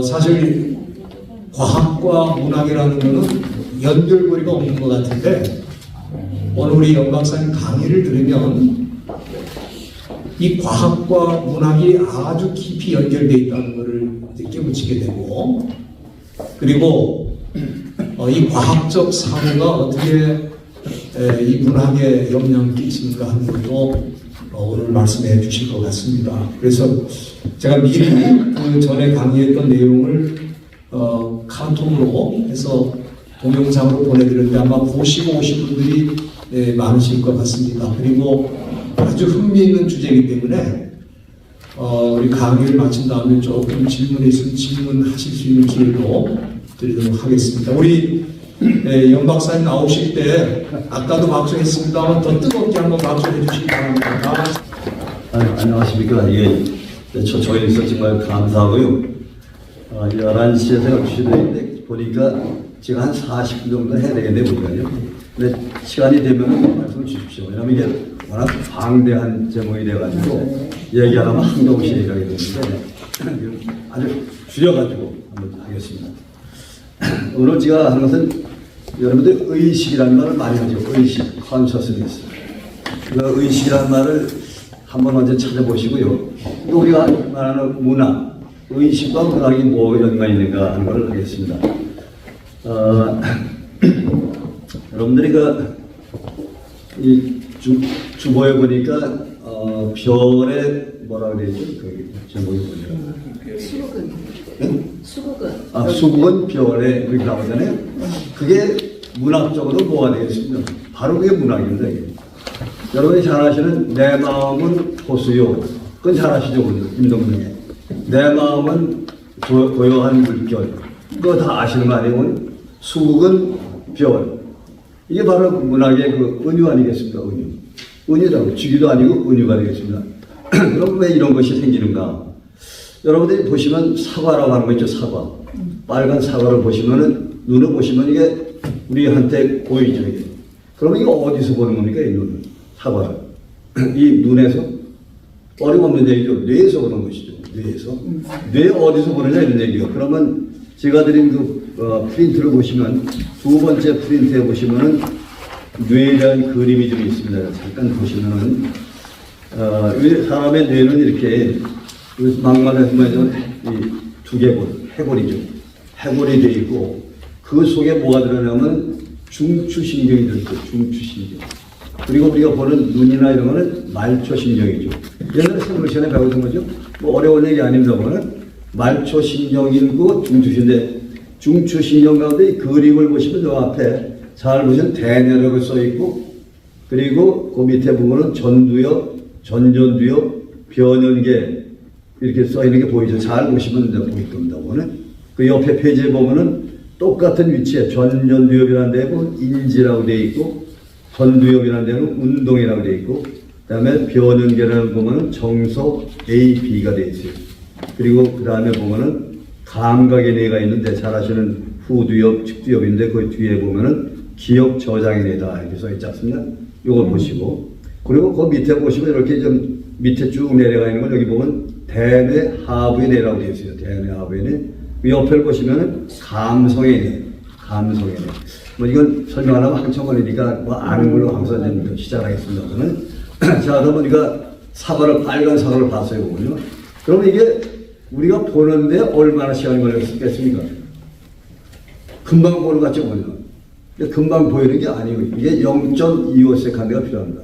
사실 과학과 문학이라는 것은 연결고리가 없는 것 같은데 오늘 우리 연 박사님 강의를 들으면 이 과학과 문학이 아주 깊이 연결되어 있다는 것을 깨우치게 되고 그리고 이 과학적 사고가 어떻게 이 문학에 영향을 끼치는가 하는 것도 오늘 말씀해 주실 것 같습니다. 그래서 제가 미리 그 전에 강의했던 내용을 카톡으로 해서 동영상으로 보내드렸는데 아마 보시고 오신 분들이 많으실 것 같습니다. 그리고 아주 흥미있는 주제이기 때문에 우리 강의를 마친 다음에 조금 질문이 있으면 질문하실 수 있는 기회도 드리도록 하겠습니다. 우리 연 박사님 나오실 때 아까도 박수했습니다만 더 뜨겁게 한번 박수해 주시기 바랍니다. 안녕하십니까. 초청해 주셔서 정말 감사하고요. 11시에 제가 주시는데 보니까 제가 한 40분 정도 해야 되겠네 보니까요. 근데 시간이 되면 말씀 주십시오. 왜냐하면 이게 워낙 방대한 제목이 돼가지고 얘기하려면 한두 번씩 얘기하게 되는데 아주 줄여가지고 한번 하겠습니다. 오늘 제가 하는 것은 여러분들 의식이라는 말을 많이 하죠. 의식, consciousness. 그 의식이라는 말을 한번 먼저 찾아보시고요. 또 우리가 말하는 문화, 의식과 문학이 뭐 연관이 있는가 하는 것을 하겠습니다. 여러분들이 이 주보에 보니까 별의 뭐라 그래야죠? 그 제목이 뭐냐? 수국은. 응? 수국은. 수국은 별에 그렇게 나오잖아요. 그게 문학적으로 뭐가 되겠습니까? 바로 그게 문학입니다. 이게. 여러분이 잘 아시는 내 마음은 호수요. 그건 잘 아시죠, 임동명에. 내 마음은 고요한 물결. 그거 다 아시는 거 아니에요? 수국은 별. 이게 바로 문학의 그 은유 아니겠습니까? 은유. 은유라고. 주기도 아니고 은유가 되겠습니다. 그럼 왜 이런 것이 생기는가? 여러분들이 보시면 사과라고 하는 거 있죠, 사과. 빨간 사과를 보시면은, 눈을 보시면 이게 우리한테 보이죠, 이게. 그러면 이거 어디서 보는 겁니까, 이 눈은? 사과를. 이 눈에서? 어림없는 얘기죠. 뇌에서 보는 것이죠, 뇌에서. 뇌 어디서 보느냐, 이런 얘기가. 그러면 제가 드린 프린트를 보시면, 두 번째 프린트에 보시면은 뇌에 대한 그림이 좀 있습니다. 잠깐 보시면은, 사람의 뇌는 이렇게 막말해서 보면 이 두개골, 해골이죠. 해골이 되어 있고 그 속에 뭐가 들어가냐면 중추신경이 들어있고 중추신경. 그리고 우리가 보는 눈이나 이런 거는 말초신경이죠. 옛날에 생물 시간에 배우던 거죠. 뭐 어려운 얘기 아닙니다만 말초신경이고 중추신경 가운데 이 그림을 보시면 저 앞에 잘 보시면 대뇌라고 써 있고 그리고 그 밑에 보면은 전두엽, 전전두엽, 변연계 이렇게 써 있는 게 보이죠. 잘 보시면 이제 보일 겁니다. 오늘 그 옆에 페이지에 보면은 똑같은 위치에 전전두엽이라는 데고 인지라고 되어 있고 전두엽이라는 데는 운동이라고 되어 있고 그다음에 변연계라는 보면은 정서 A, B가 되어 있어요. 그리고 그 다음에 보면은 감각의 뇌가 있는데 잘 아시는 후두엽, 측두엽인데 그 뒤에 보면은 기억 저장의 뇌다 이렇게 써 있지 않습니까? 요걸 보시고 그리고 그 밑에 보시면 이렇게 좀 밑에 쭉 내려가 있는 걸 여기 보면 대뇌 하부의 뇌라고 되어 있어요. 대뇌 하부의 뇌. 그 옆을 보시면은 감성의 뇌, 감성의 뇌. 뭐 이건 설명하려면 한참 걸리니까 뭐 아는 걸로 항상 시작하겠습니다. 저는 자, 그러면 우리가 사과를 빨간 사과를 봤어요, 보면요. 그러면 이게 우리가 보는데 얼마나 시간이 걸렸겠습니까? 금방 보는 것 같죠, 보면. 금방 보이는 게 아니고 이게 0.25세컨드가 필요합니다.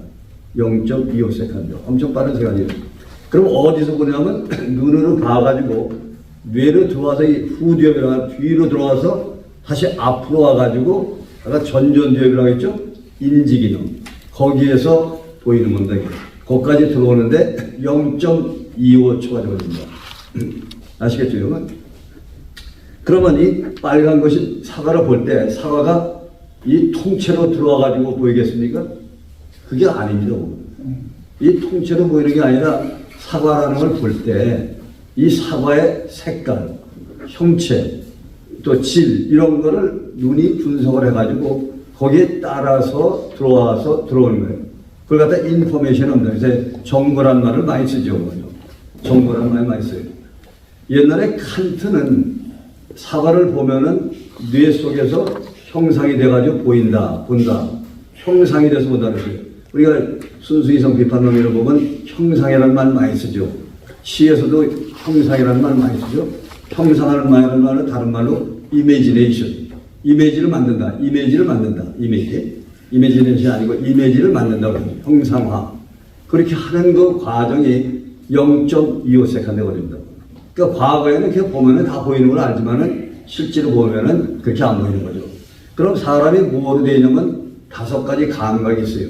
0.25세컨드. 엄청 빠른 시간이에요. 그럼 어디서 보냐면 눈으로 봐가지고 뇌로 들어와서 이 후두엽이랑 뒤로 들어와서 다시 앞으로 와가지고 아까 전전두엽이라고 했죠? 인지기능. 거기에서 보이는 겁니다. 거기까지 들어오는데 0.25초가 걸립니다. 아시겠죠, 여러분? 그러면 이 빨간 것이 사과를 볼 때 사과가 이 통째로 들어와가지고 보이겠습니까? 그게 아닙니다. 이 통째로 보이는 게 아니라 사과라는 걸 볼 때 이 사과의 색깔, 형체, 또 질 이런 거를 눈이 분석을 해가지고 거기에 따라서 들어오는 거예요. 그걸 갖다 인포메이션 없는 그래서 정보란 말을 많이 쓰죠. 정보란 말 많이 써요. 옛날에 칸트는 사과를 보면은 뇌 속에서 형상이 돼가지고 본다. 형상이 돼서 본다는 거예요. 우리가 순수 이성 비판론을 보면 형상이라는 말 많이 쓰죠. 시에서도 형상이라는 말 많이 쓰죠. 형상하는 말은 다른 말로 이미지네이션. 이미지를 만든다. 이미지네이션이 아니고 이미지를 만든다고 해요. 형상화. 그렇게 하는 그 과정이 0.25세컨드 걸립니다. 그러니까 과거에는 그렇게 보면은 다 보이는 걸 알지만은 실제로 보면은 그렇게 안 보이는 거죠. 그럼 사람이 뭐로 되어 있냐면 5가지 감각이 있어요.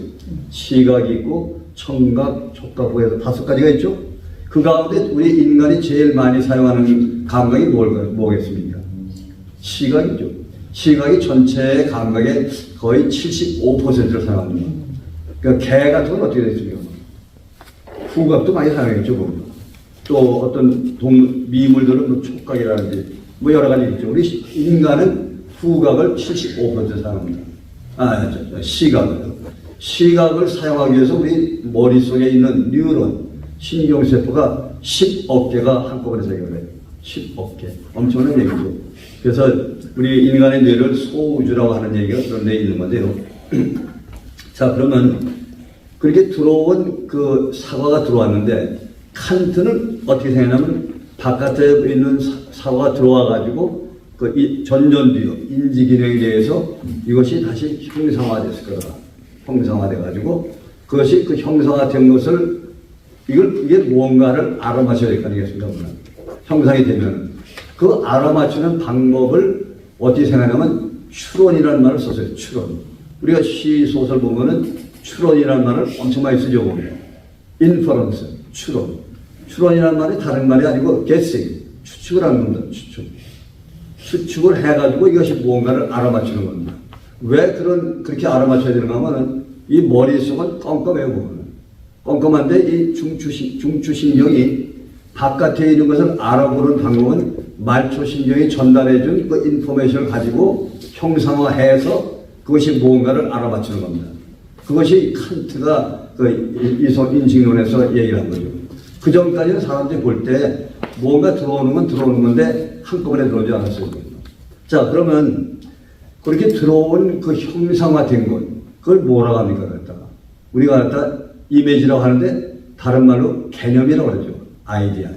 시각이 있고 청각, 촉각, 보에서 5가지가 있죠. 그 가운데 우리 인간이 제일 많이 사용하는 감각이 뭐겠습니까? 시각이죠. 시각이 전체의 감각의 거의 75%를 사용합니다. 그러니까 개 같은 건 어떻게 됐습니까? 후각도 많이 사용했죠. 보면. 또 어떤 미물들은 뭐 촉각이라든지 뭐 여러 가지 있죠. 우리 인간은 후각을 75% 사용합니다. 시각을 사용하기 위해서 우리 머릿속에 있는 뉴런, 신경세포가 10억 개가 한꺼번에 작용을 해요. 10억 개. 엄청난 얘기죠. 그래서 우리 인간의 뇌를 소우주라고 하는 얘기가 그런 데 있는 건데요. 자, 그러면 그렇게 들어온 그 사과가 들어왔는데 칸트는 어떻게 생각하냐면 바깥에 있는 사과가 들어와가지고 그 전전두엽, 인지기능에 대해서 이것이 다시 형상화됐을 거다. 형상화돼가지고 그것이 그 형상화된 것을 이게 무언가를 알아맞혀야 될 거 아니겠습니까? 형상이 되면 그 알아맞추는 방법을 어떻게 생각하냐면 추론이라는 말을 썼어요. 추론. 우리가 시 소설 보면은 추론이라는 말을 엄청 많이 쓰죠. 보면 인퍼런스, 추론. 추론이라는 말이 다른 말이 아니고 guessing, 추측을 하는 겁니다. 추측을 해가지고 이것이 무언가를 알아맞추는 겁니다. 왜 그렇게 알아맞혀야 되는가 하면은 이 머릿속은 껌껌해요. 보면 껌껌한데 이 중추신경이 바깥에 있는 것을 알아보는 방법은 말초신경이 전달해준 그 인포메이션을 가지고 형상화해서 그것이 무언가를 알아맞추는 겁니다. 그것이 칸트가 그 이성인식론에서 얘기를 한 거죠. 그 전까지는 사람들이 볼 때 뭔가 들어오는 건 들어오는 건데 한꺼번에 들어오지 않았어요. 자, 그러면 그렇게 들어온 그 형상화된 것, 그걸 뭐라고 합니까? 우리가 갖다 이미지라고 하는데 다른 말로 개념이라고 그러죠. 아이디어.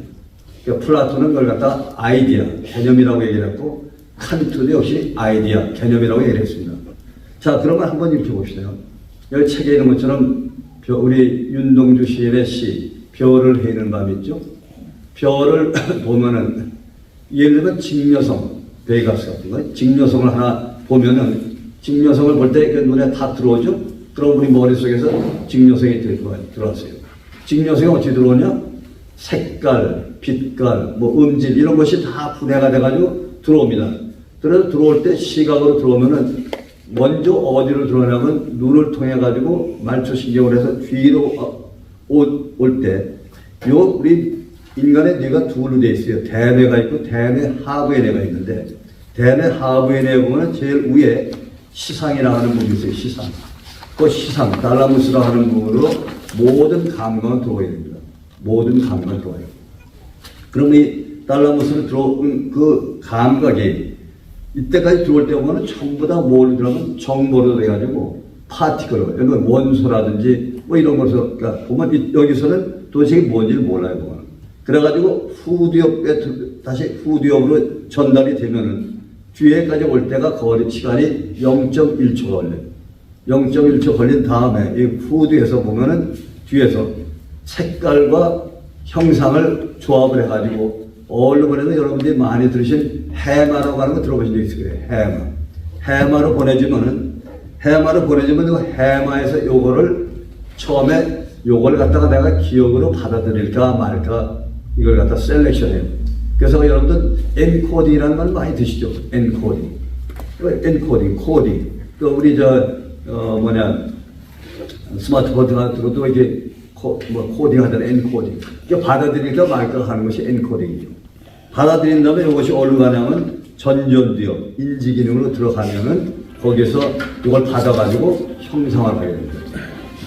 그러니까 플라톤은 그걸 갖다 아이디어, 개념이라고 얘기를 했고 칸트도 역시 아이디어, 개념이라고 얘기를 했습니다. 자, 그러면 한번 이렇게 봅시다. 여기 책에 있는 것처럼 우리 윤동주 시인의 시 별을 헤이는 밤 있죠. 별을 보면은 예를 들면 직녀성, 베가스 같은 거, 직녀성을 하나 보면은 직녀성을 볼 때 그 눈에 다 들어오죠. 그럼 우리 머릿속에서 직녀성이 들어왔어요. 직녀성이 어떻게 들어오냐? 색깔, 빛깔, 뭐 음질 이런 것이 다 분해가 돼가지고 들어옵니다. 그래서 들어올 때 시각으로 들어오면은 먼저 어디로 들어오냐면 눈을 통해 가지고 말초신경을 해서 뒤로 올 때 요 우리 인간의 뇌가 둘로 되어 있어요. 대뇌가 있고 대뇌 하부의 뇌가 있는데 대뇌 하부의 뇌 보면 제일 위에 시상이라고 하는 부분이 있어요. 시상. 그 시상, 달라무스라고 하는 부분으로 모든 감각은 들어와야 됩니다. 모든 감각은 들어와요. 그럼 이 달라무스로 들어온 그 감각이 이때까지 들어올 때 보면 전부 다 뭘로 들어가면 정보로 돼가지고 파티클로, 그러니까 원소라든지 뭐 이런 것을, 그러니까 보면 여기서는 도대체 뭔지를 몰라요. 보면. 그래가지고 다시 후두엽으로 전달이 되면은 뒤에까지 올 때가 거리 시간이 0.1초 걸려요. 0.1초 걸린 다음에 이 후두에서 보면은 뒤에서 색깔과 형상을 조합을 해가지고 언론에서 여러분들이 많이 들으신 해마라고 하는 거 들어보신 적 있을 거예요. 해마로 보내주면 그 해마에서 요거를 처음에 요걸 갖다가 내가 기억으로 받아들일까 말까 이걸 갖다 셀렉션해요. 그래서 여러분들 엔코딩이라는 말 많이 드시죠? 엔코딩, 코딩. 또 우리 스마트폰 같은 것도 이렇게 코딩 하잖아요. 엔코딩. 그러니까 받아들일까 말까 하는 것이 엔코딩이죠. 받아들인 다음에 이것이 어디로 가냐면 전전두엽, 인지기능으로 들어가면은 거기서 이걸 받아가지고 형상화를 하게 됩니다.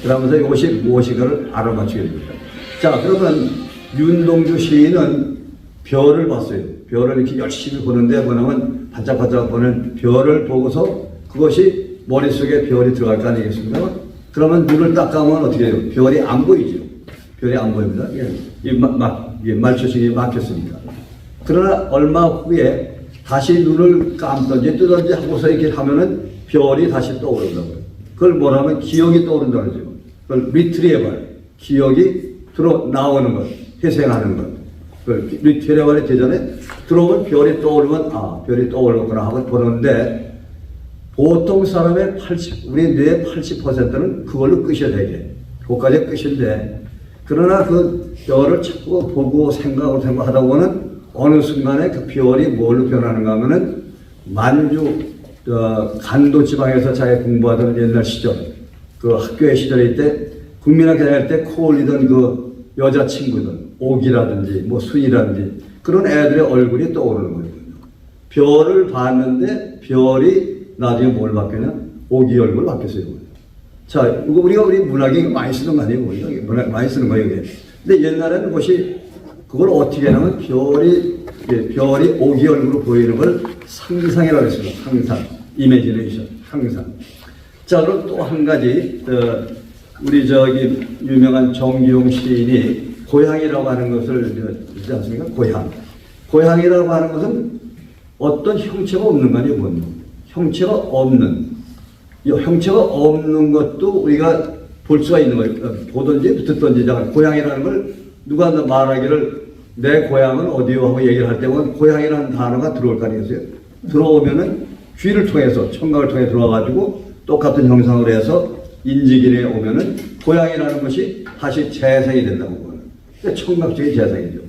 그러면서 이것이 무엇인가를 알아맞히게 됩니다. 자, 그러면 윤동주 시인은 별을 봤어요. 별을 이렇게 열심히 보는데 뭐냐면 반짝반짝 보는 별을 보고서 그것이 머릿속에 별이 들어갈 거 아니겠습니까? 그러면 눈을 딱 감으면 어떻게 돼요? 별이 안 보이죠. 별이 안 보입니다. 말초신경이 막혔으니까. 그러나 얼마 후에 다시 눈을 감든지 뜨든지 하고서 이렇게 하면은 별이 다시 떠오른다고요. 그걸 뭐라면 기억이 떠오른다고 그러죠. 그걸 리트리에발, 기억이 나오는 것, 회생하는 것. 리트리에발이 되전에 들어오면 별이 떠오르면 별이 떠오르구나 하고 보는데 보통 사람의 우리 뇌의 80%는 그걸로 끝이야 되게. 그것까지 끝인데 그러나 그 별을 자꾸 보고 생각하다 보면 어느 순간에 그 별이 뭘로 변하는가 하면은 만주 간도 지방에서 자기 공부하던 옛날 시절, 그 학교의 시절일 때 국민학교 다닐 때 코올리던 그 여자친구들, 옥이라든지 뭐 순이라든지 그런 애들의 얼굴이 떠오르는 거예요. 별을 봤는데 별이 나중에 뭘 바뀌냐? 옥이 얼굴 바뀌었어요. 자, 이거 우리 문학에 많이 쓰는 거 아니에요? 문학 많이 쓰는 거예요, 이게. 근데 옛날에는 그것이 그걸 어떻게 하냐면 별이 옥이 얼굴로 보이는 걸 상상이라고 했습니다. 상상, 이미지네이션, 상상. 자, 그럼 또 한 가지, 우리 저기 유명한 정기용 시인이 고향이라고 하는 것을 있지 않습니까? 고향이라고 하는 것은 어떤 형체가 없는 거 아니에요? 뭔? 형체가 없는 것도 우리가 볼 수가 있는 거예요. 보든지 듣든지. 고향이라는 걸 누가 말하기를 내 고향은 어디요 하고 얘기를 할 때 보면 고향이라는 단어가 들어올 거 아니겠어요? 들어오면은 귀를 통해서, 청각을 통해 들어와가지고 똑같은 형상으로 해서 인지기에 오면은 고향이라는 것이 다시 재생이 된다고 보는. 청각적인 재생이죠.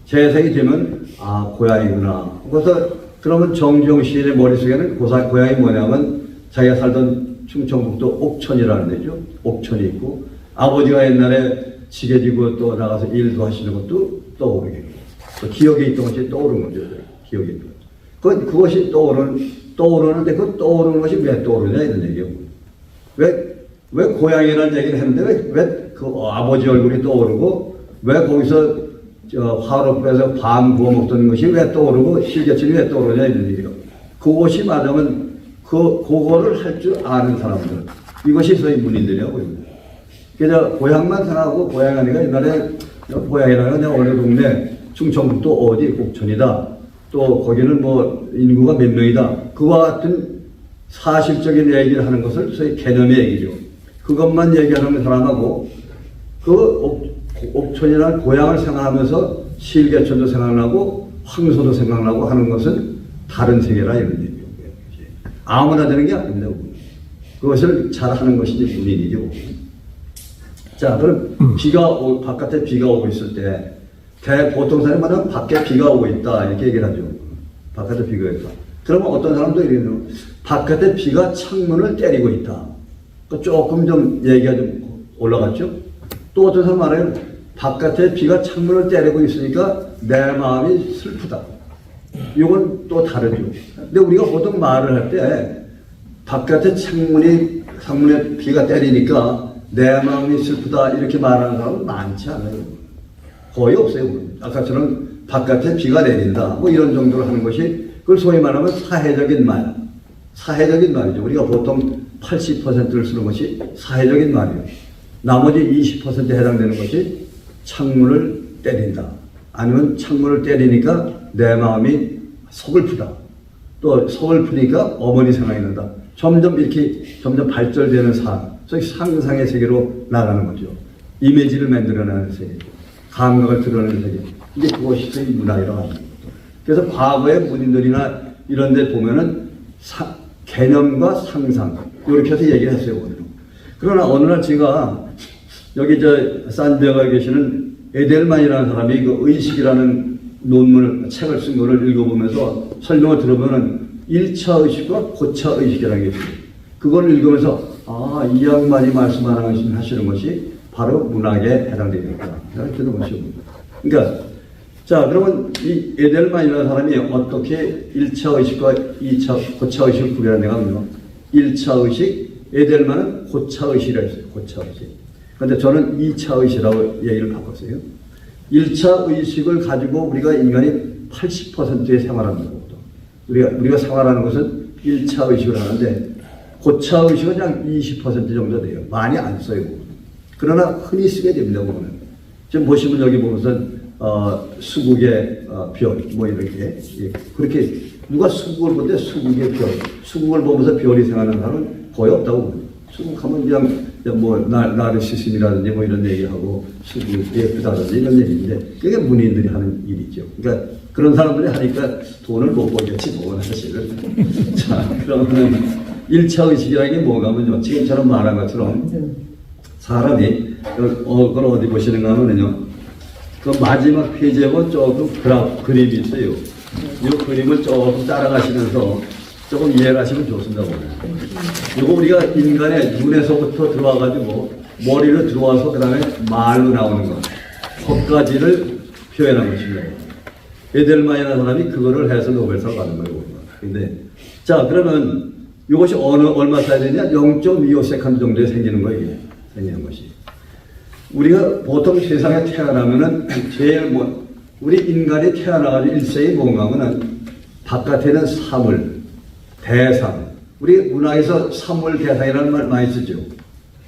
재생이 되면 아, 고향이구나. 그래서 그러면 정지용 시인의 머릿속에는 고향이 뭐냐면 자기가 살던 충청북도 옥천이라는 데죠. 옥천이 있고 아버지가 옛날에 지게지고 또 나가서 일도 하시는 것도 떠오르게 또 기억에 있던 것이 떠오르는 거죠. 기억에 있던 것. 그것이 떠오르는데 그 떠오르는 것이 왜 떠오르냐 이런 얘기예요. 왜 고향이라는 얘기를 했는데 왜 그 아버지 얼굴이 떠오르고 왜 거기서 화롯불에서 밤 구워 먹던 것이 왜 떠오르고 실개천이 왜 떠오르냐 이런 얘기예요. 그것이 말하면 그거를 할 줄 아는 사람들. 이것이 소위 문인들이라고 합니다. 그래서 고향만 생각하고 고향 아니가 옛날에 고향이라는 어느 동네 충청북도 어디 옥천이다. 또 거기는 뭐 인구가 몇 명이다. 그와 같은 사실적인 얘기를 하는 것을 소위 개념의 얘기죠. 그것만 얘기하는 사람하고 그 옥천이라는 고향을 생각하면서 실개천도 생각나고 황소도 생각나고 하는 것은 다른 세계라 이런 얘기예요. 아무나 되는 게 아닙니다. 그것을 잘하는 것이 이제 문인이죠. 자, 그럼 바깥에 비가 오고 있을 때 보통 사람마다 밖에 비가 오고 있다 이렇게 얘기를 하죠. 바깥에 비가 있다. 그러면 어떤 사람도 이래요. 바깥에 비가 창문을 때리고 있다. 조금 좀 얘기가 좀 올라갔죠. 또 어떤 사람 말해요. 바깥에 비가 창문을 때리고 있으니까 내 마음이 슬프다. 이건 또 다르죠. 근데 우리가 보통 말을 할 때 바깥에 창문에 비가 때리니까 내 마음이 슬프다 이렇게 말하는 사람은 많지 않아요. 거의 없어요. 아까처럼 바깥에 비가 내린다 뭐 이런 정도로 하는 것이 그걸 소위 말하면 사회적인 말이죠. 우리가 보통 80%를 쓰는 것이 사회적인 말이에요. 나머지 20%에 해당되는 것이 창문을 때린다. 아니면 창문을 때리니까 내 마음이 서글프다. 또 서글프니까 어머니 생각이 난다. 점점 발전되는 소위 상상의 세계로 나가는 거죠. 이미지를 만들어내는 세계. 감각을 드러내는 세계. 이게 그것이 소위 문학이라고 합니다. 그래서 과거의 문인들이나 이런 데 보면은 개념과 상상 이렇게 해서 얘기를 했어요. 오늘은. 그러나 어느 날 제가 여기 산디에고에 계시는 에델만이라는 사람이 그 의식이라는 책을 쓴 거를 읽어보면서 설명을 들어보면 1차 의식과 고차 의식이라는 게 있어요. 그걸 읽으면서 이 양반이 말씀하시는 것이 바로 문학에 해당되겠다. 그런 것이죠. 그러니까 자, 그러면 이 에델만이라는 사람이 어떻게 1차 의식과 2차, 고차 의식을 구별하는 데가 있나요? 1차 의식, 에델만은 고차 의식이라고 했어요. 고차 의식. 그런데 저는 2차 의식이라고 얘기를 바꿨어요. 1차 의식을 가지고 우리가 인간이 80%의 생활합니다. 우리가 생활하는 것은 1차 의식을 하는데 고차 의식은 그냥 20% 정도 돼요. 많이 안 써요. 그러나 흔히 쓰게 됩니다. 보면. 지금 보시면 여기 보면은 수국의 별, 뭐 이렇게. 그렇게 누가 수국을 볼 때 수국의 별, 수국을 보면서 별이 생각하는 사람은 거의 없다고 봅니다. 수국하면 그냥 뭐 나르시즘이라든지 뭐 이런 얘기하고 수국 예쁘다든지 이런 얘기인데 그게 문인들이 하는 일이죠. 그러니까 그런 사람들이 하니까 돈을 못 벌겠지 뭐 사실은. 자, 그러면 1차 의식이라는 게 뭐가 하면요. 지금처럼 말한 것처럼 사람이 그걸 어디 보시는가 하면요. 그 마지막 페이지에 조금 그림이 있어요. 이 그림을 조금 따라가시면서 조금 이해를 하시면 좋습니다. 이거 우리가 인간의 눈에서부터 들어와가지고 머리로 들어와서 그 다음에 말로 나오는 것, 헛가지를 표현한 것입니다. 에델만이라는 사람이 그거를 해서 노벨상을 받은 거예요. 근데 자, 그러면 이것이 얼마 쌓여야 되냐? 0.25세컨드 정도에 생기는 거예요. 이게. 생기는 것이. 우리가 보통 세상에 태어나면은 제일 우리 인간이 태어나가지고 일생이 뭔가 하면은 바깥에는 사물, 대상. 우리 문화에서 사물, 대상이라는 말 많이 쓰죠.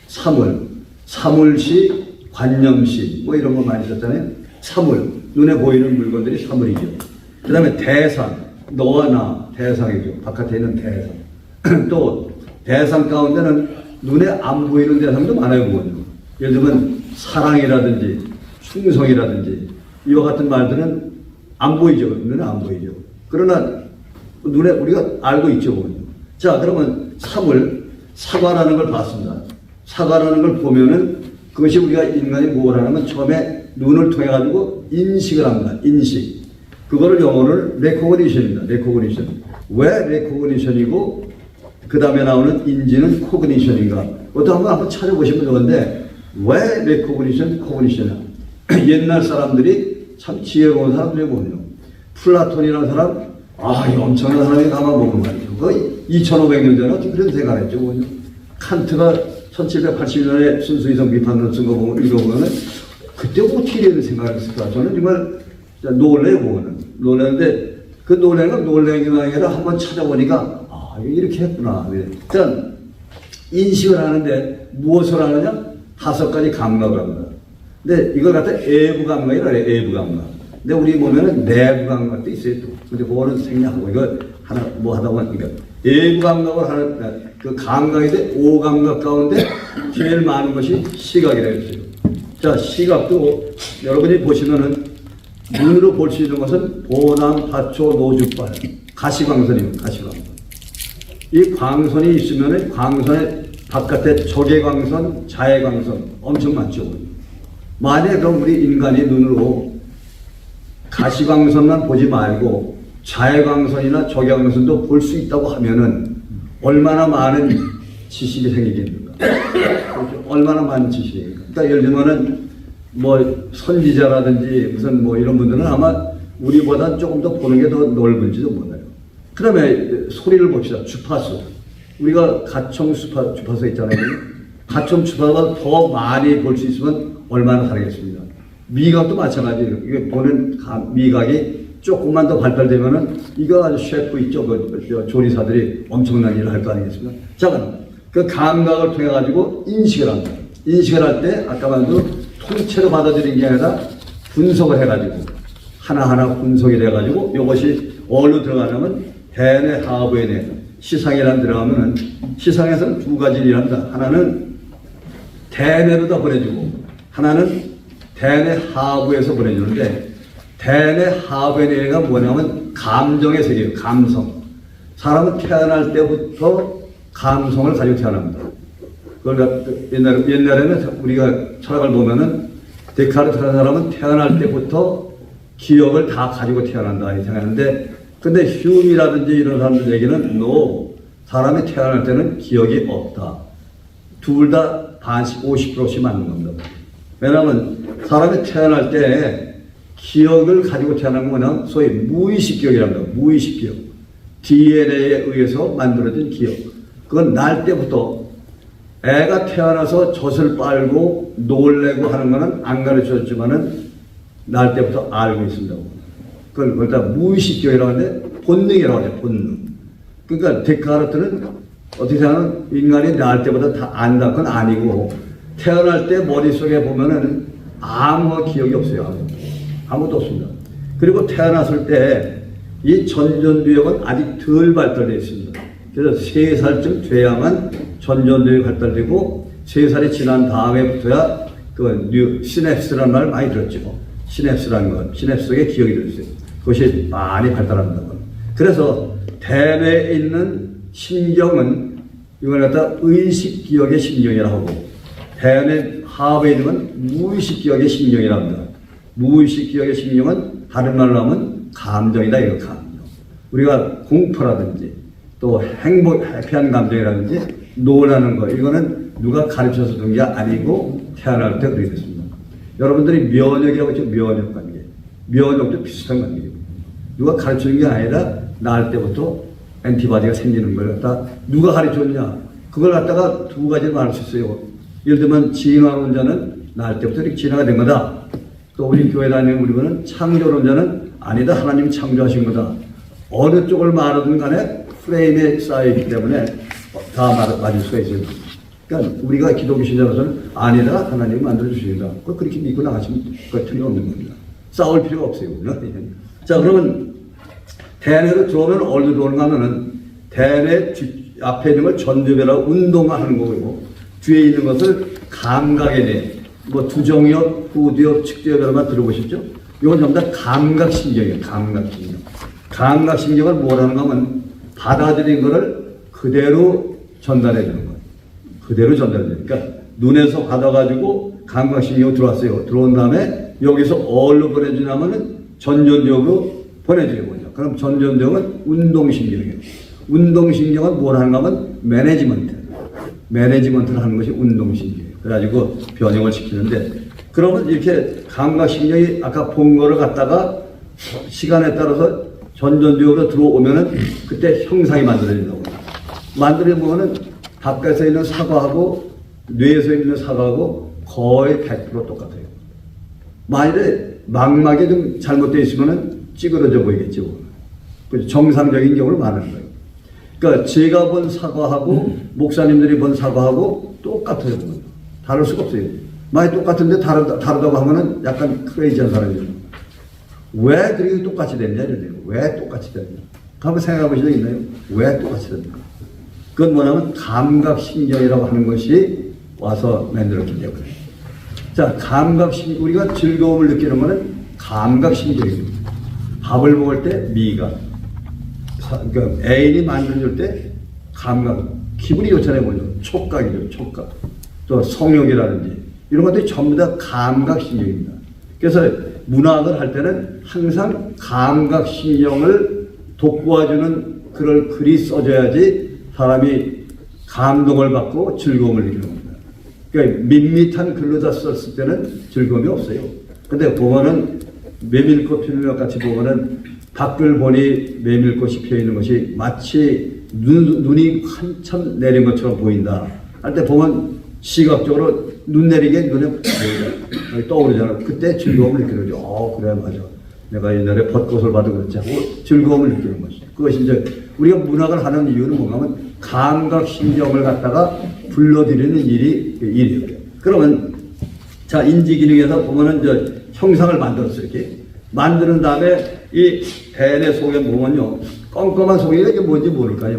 사물, 사물시, 관념시, 뭐 이런 거 많이 썼잖아요. 사물, 눈에 보이는 물건들이 사물이죠. 그 다음에 대상, 너와 나, 대상이죠. 바깥에 있는 대상. 또 대상 가운데는 눈에 안 보이는 대상도 많아요. 그거는. 예를 들면 사랑이라든지 충성이라든지 이와 같은 말들은 안 보이죠. 눈에 안 보이죠. 그러나 눈에 우리가 알고 있죠. 그거는. 자, 그러면 사물, 사과라는 걸 봤습니다. 사과라는 걸 보면은 그것이 우리가 인간이 뭘 하냐면 처음에 눈을 통해 가지고 인식을 합니다. 인식. 그거를 영어를 recognition입니다. recognition. 왜 recognition이고 그 다음에 나오는 인지는 cognition인가? 그것도 한번 찾아보시면 좋은데 왜 recognition, cognition이야? 옛날 사람들이 참 지혜로운 사람들이거든요. 플라톤이라는 사람, 이 엄청난 사람이 가만 보면 말이죠. 거의 2500년 전에 어떻게 그런 생각을 했죠. 칸트가 1780년에 순수이성 비판론 쓴 거 보면 읽어보면은 그때 어떻게 이런 생각을 했을까? 저는 정말 놀래요, 그거는. 놀랐는데 그 놀래기가 아니라 한번 찾아보니까 이렇게 했구나. 일단 인식을 하는데 무엇을 하느냐? 5가지 감각을 합니다. 근데 이걸 갖다 외부 감각이라 그래요. 외부 감각. 근데 우리 보면은 내부 감각도 있어요. 또. 근데 그거는 생략하고 이거 하나 뭐 하다 보니까 외부 감각을 하는 그 감각인데 5감각 가운데 제일 많은 것이 시각이라고 했어요. 자, 시각도 여러분이 보시면은 눈으로 볼 수 있는 것은 보남, 파초, 노주발, 가시광선입니다. 가시광선. 이 광선이 있으면은 광선의 바깥에 적외광선, 자외광선 엄청 많죠. 만약에 그럼 우리 인간이 눈으로 가시광선만 보지 말고 자외광선이나 적외광선도 볼 수 있다고 하면은 얼마나 많은 지식이 생기겠는가? 그렇죠? 얼마나 많은 지식이. 그러니까 예를 들면은 뭐 선지자라든지 무슨 뭐 이런 분들은 아마 우리보다 조금 더 보는 게 더 넓은지도 몰라요. 그 다음에 소리를 봅시다. 주파수. 우리가 가청 주파수 있잖아요. 가청 주파수가 더 많이 볼 수 있으면 얼마나 다르겠습니까? 미각도 마찬가지예요. 이게 보는 미각이 조금만 더 발달되면은 이거 아주 셰프 있죠. 그 조리사들이 엄청난 일을 할 거 아니겠습니까? 자, 그럼 그 감각을 통해 가지고 인식을 합니다. 인식을 할 때 아까 말도 통째로 받아들이는 게 아니라 분석을 해가지고 하나하나 분석이 돼가지고 이것이 어디로 들어가냐면 대뇌 하부의 뇌 시상이란 들어가면은 시상에서는 2가지를 일합니다. 하나는 대뇌로 다 보내주고 하나는 대뇌 하부에서 보내주는데 대뇌 하부의 뇌가 뭐냐면 감정의 세계예요. 감성. 사람은 태어날 때부터 감성을 가지고 태어납니다. 그러니까 옛날에는 우리가 철학을 보면은 데카르트라는 사람은 태어날 때부터 기억을 다 가지고 태어난다 이렇게 생각하는데 근데 휴미라든지 이런 사람들 얘기는 사람이 태어날 때는 기억이 없다. 둘 다 반씩 50%씩 맞는 겁니다. 왜냐하면 사람이 태어날 때 기억을 가지고 태어난 거는 소위 무의식 기억이랍니다. 무의식 기억. DNA에 의해서 만들어진 기억. 그건 날 때부터 애가 태어나서 젖을 빨고 놀래고 하는 거는 안 가르쳐줬지만은 날 때부터 알고 있습니다. 그걸 그러니까 무의식 기억이라고 하는데 본능이라고 하죠. 본능. 그러니까 데카르트는 어떻게 생각하면 인간이 날 때보다 다 안다. 그건 아니고 태어날 때 머릿속에 보면은 아무 기억이 없어요. 아무것도 없습니다. 그리고 태어났을 때 이 전전두엽은 아직 덜 발달되어 있습니다. 그래서 3살쯤 돼야만 전전두엽이 발달되고 3살이 지난 다음에부터야 그 시냅스라는 말 많이 들었죠. 시냅스라는 것, 시냅스 속에 기억이 들었어요. 그것이 많이 발달합니다. 그래서 대뇌에 있는 신경은 이걸 갖다 의식 기억의 신경이라고 하고 대뇌 하부에 있는 건 무의식 기억의 신경이라고 합니다. 무의식 기억의 신경은 다른 말로 하면 감정이다. 이거 감정. 우리가 공포라든지 또 해피한 감정이라든지 노라는 거, 이거는 누가 가르쳐서 준 게 아니고 태어날 때 그렇게 됐습니다. 여러분들이 면역이라고 했죠. 면역 관계. 면역도 비슷한 관계예요. 누가 가르쳐준 게 아니라 낳을 때부터 엔티바디가 생기는 걸 갖다 누가 가르쳐줬냐. 그걸 갖다가 두 가지를 말할 수 있어요. 예를 들면 진화론자는 낳을 때부터 이렇게 진화가 된 거다. 또 우리 교회 다니는 우리는 창조론자는 아니다. 하나님이 창조하신 거다. 어느 쪽을 말하든 간에 프레임에 쌓여있기 때문에 다 맞을 수가 있어요. 그러니까 우리가 기독교 신자로서는 아니다. 하나님이 만들어주신다. 그렇게 믿고 나가시면 그거 틀림없는 겁니다. 싸울 필요가 없어요. 자, 그러면 대뇌로 들어오면 어디로 들어오는가 하면은 대뇌 앞에 있는 걸 전두배라고 운동하는 거고 뒤에 있는 것을 감각의 뇌, 뭐 두정엽, 후두엽, 측두엽 여러 번 들어보셨죠? 이건 전부 다 감각신경이에요. 감각신경. 감각신경을 뭐라는 거면 받아들인 거를 그대로 전달해 주는 거예요. 그대로 전달해 주는 거예요. 그러니까 눈에서 받아가지고 감각신경이 들어왔어요. 들어온 다음에 여기서 어디로 보내주냐면은 전전적으로 보내주는 거죠. 그럼 전전적은 운동신경이에요. 운동신경은 뭘 하는가 하면 매니지먼트를 하는 것이 운동신경이에요. 그래가지고 변형을 시키는데, 그러면 이렇게 감각신경이 아까 본 거를 갖다가 시간에 따라서 전전적으로 들어오면은 그때 형상이 만들어진다고. 만들어보면은 밖에서 있는 사과하고 뇌에서 있는 사과하고 거의 100% 똑같아요. 만일에 망막이 좀 잘못되어 있으면은 찌그러져 보이겠죠. 정상적인 경우를 말하는 거예요. 그러니까 제가 본 사과하고 목사님들이 본 사과하고 똑같아요. 다를 수가 없어요. 많이 똑같은데 다르다고 하면은 약간 크레이지한 사람이에요. 왜 그렇게 똑같이 됐냐 이러네요. 왜 똑같이 됐냐. 한번 생각해 보신 적 있나요? 왜 똑같이 됐냐. 그건 뭐냐면 감각신경이라고 하는 것이 와서 만들었기 때문에. 자, 감각신경, 우리가 즐거움을 느끼는 것은 감각신경입니다. 밥을 먹을 때 미각, 그러니까 애인이 만들어줄 때 감각, 기분이 좋잖아요. 먼저 촉각이죠. 촉각. 또 성욕이라든지 이런 것들이 전부 다 감각신경입니다. 그래서 문학을 할 때는 항상 감각신경을 돋구어주는 그런 글이 써져야지 사람이 감동을 받고 즐거움을 느끼는 겁니다. 그러니까 밋밋한 글로 다 썼을 때는 즐거움이 없어요. 근데 보면은 메밀꽃 피는 것 같이 보면은 밖을 보니 메밀꽃이 피어 있는 것이 마치 눈이 한참 내린 것처럼 보인다 할 때 보면 시각적으로 눈 내리게 눈에 보이잖아. 떠오르잖아. 그때 즐거움을 느끼는 거죠. 그래, 맞아. 내가 옛날에 벚꽃을 봐도 그렇지 하고 즐거움을 느끼는 것이죠. 그것이 이제 우리가 문학을 하는 이유는 뭔가 하면 감각신경을 갖다가 불러들이는 일이에요. 그러면 자, 인지기능에서 보면은 이제 형상을 만들었어요. 이렇게 만드는 다음에 이 대뇌 속에 보면요, 껌껌한 속에가 이게 뭔지 모를까요?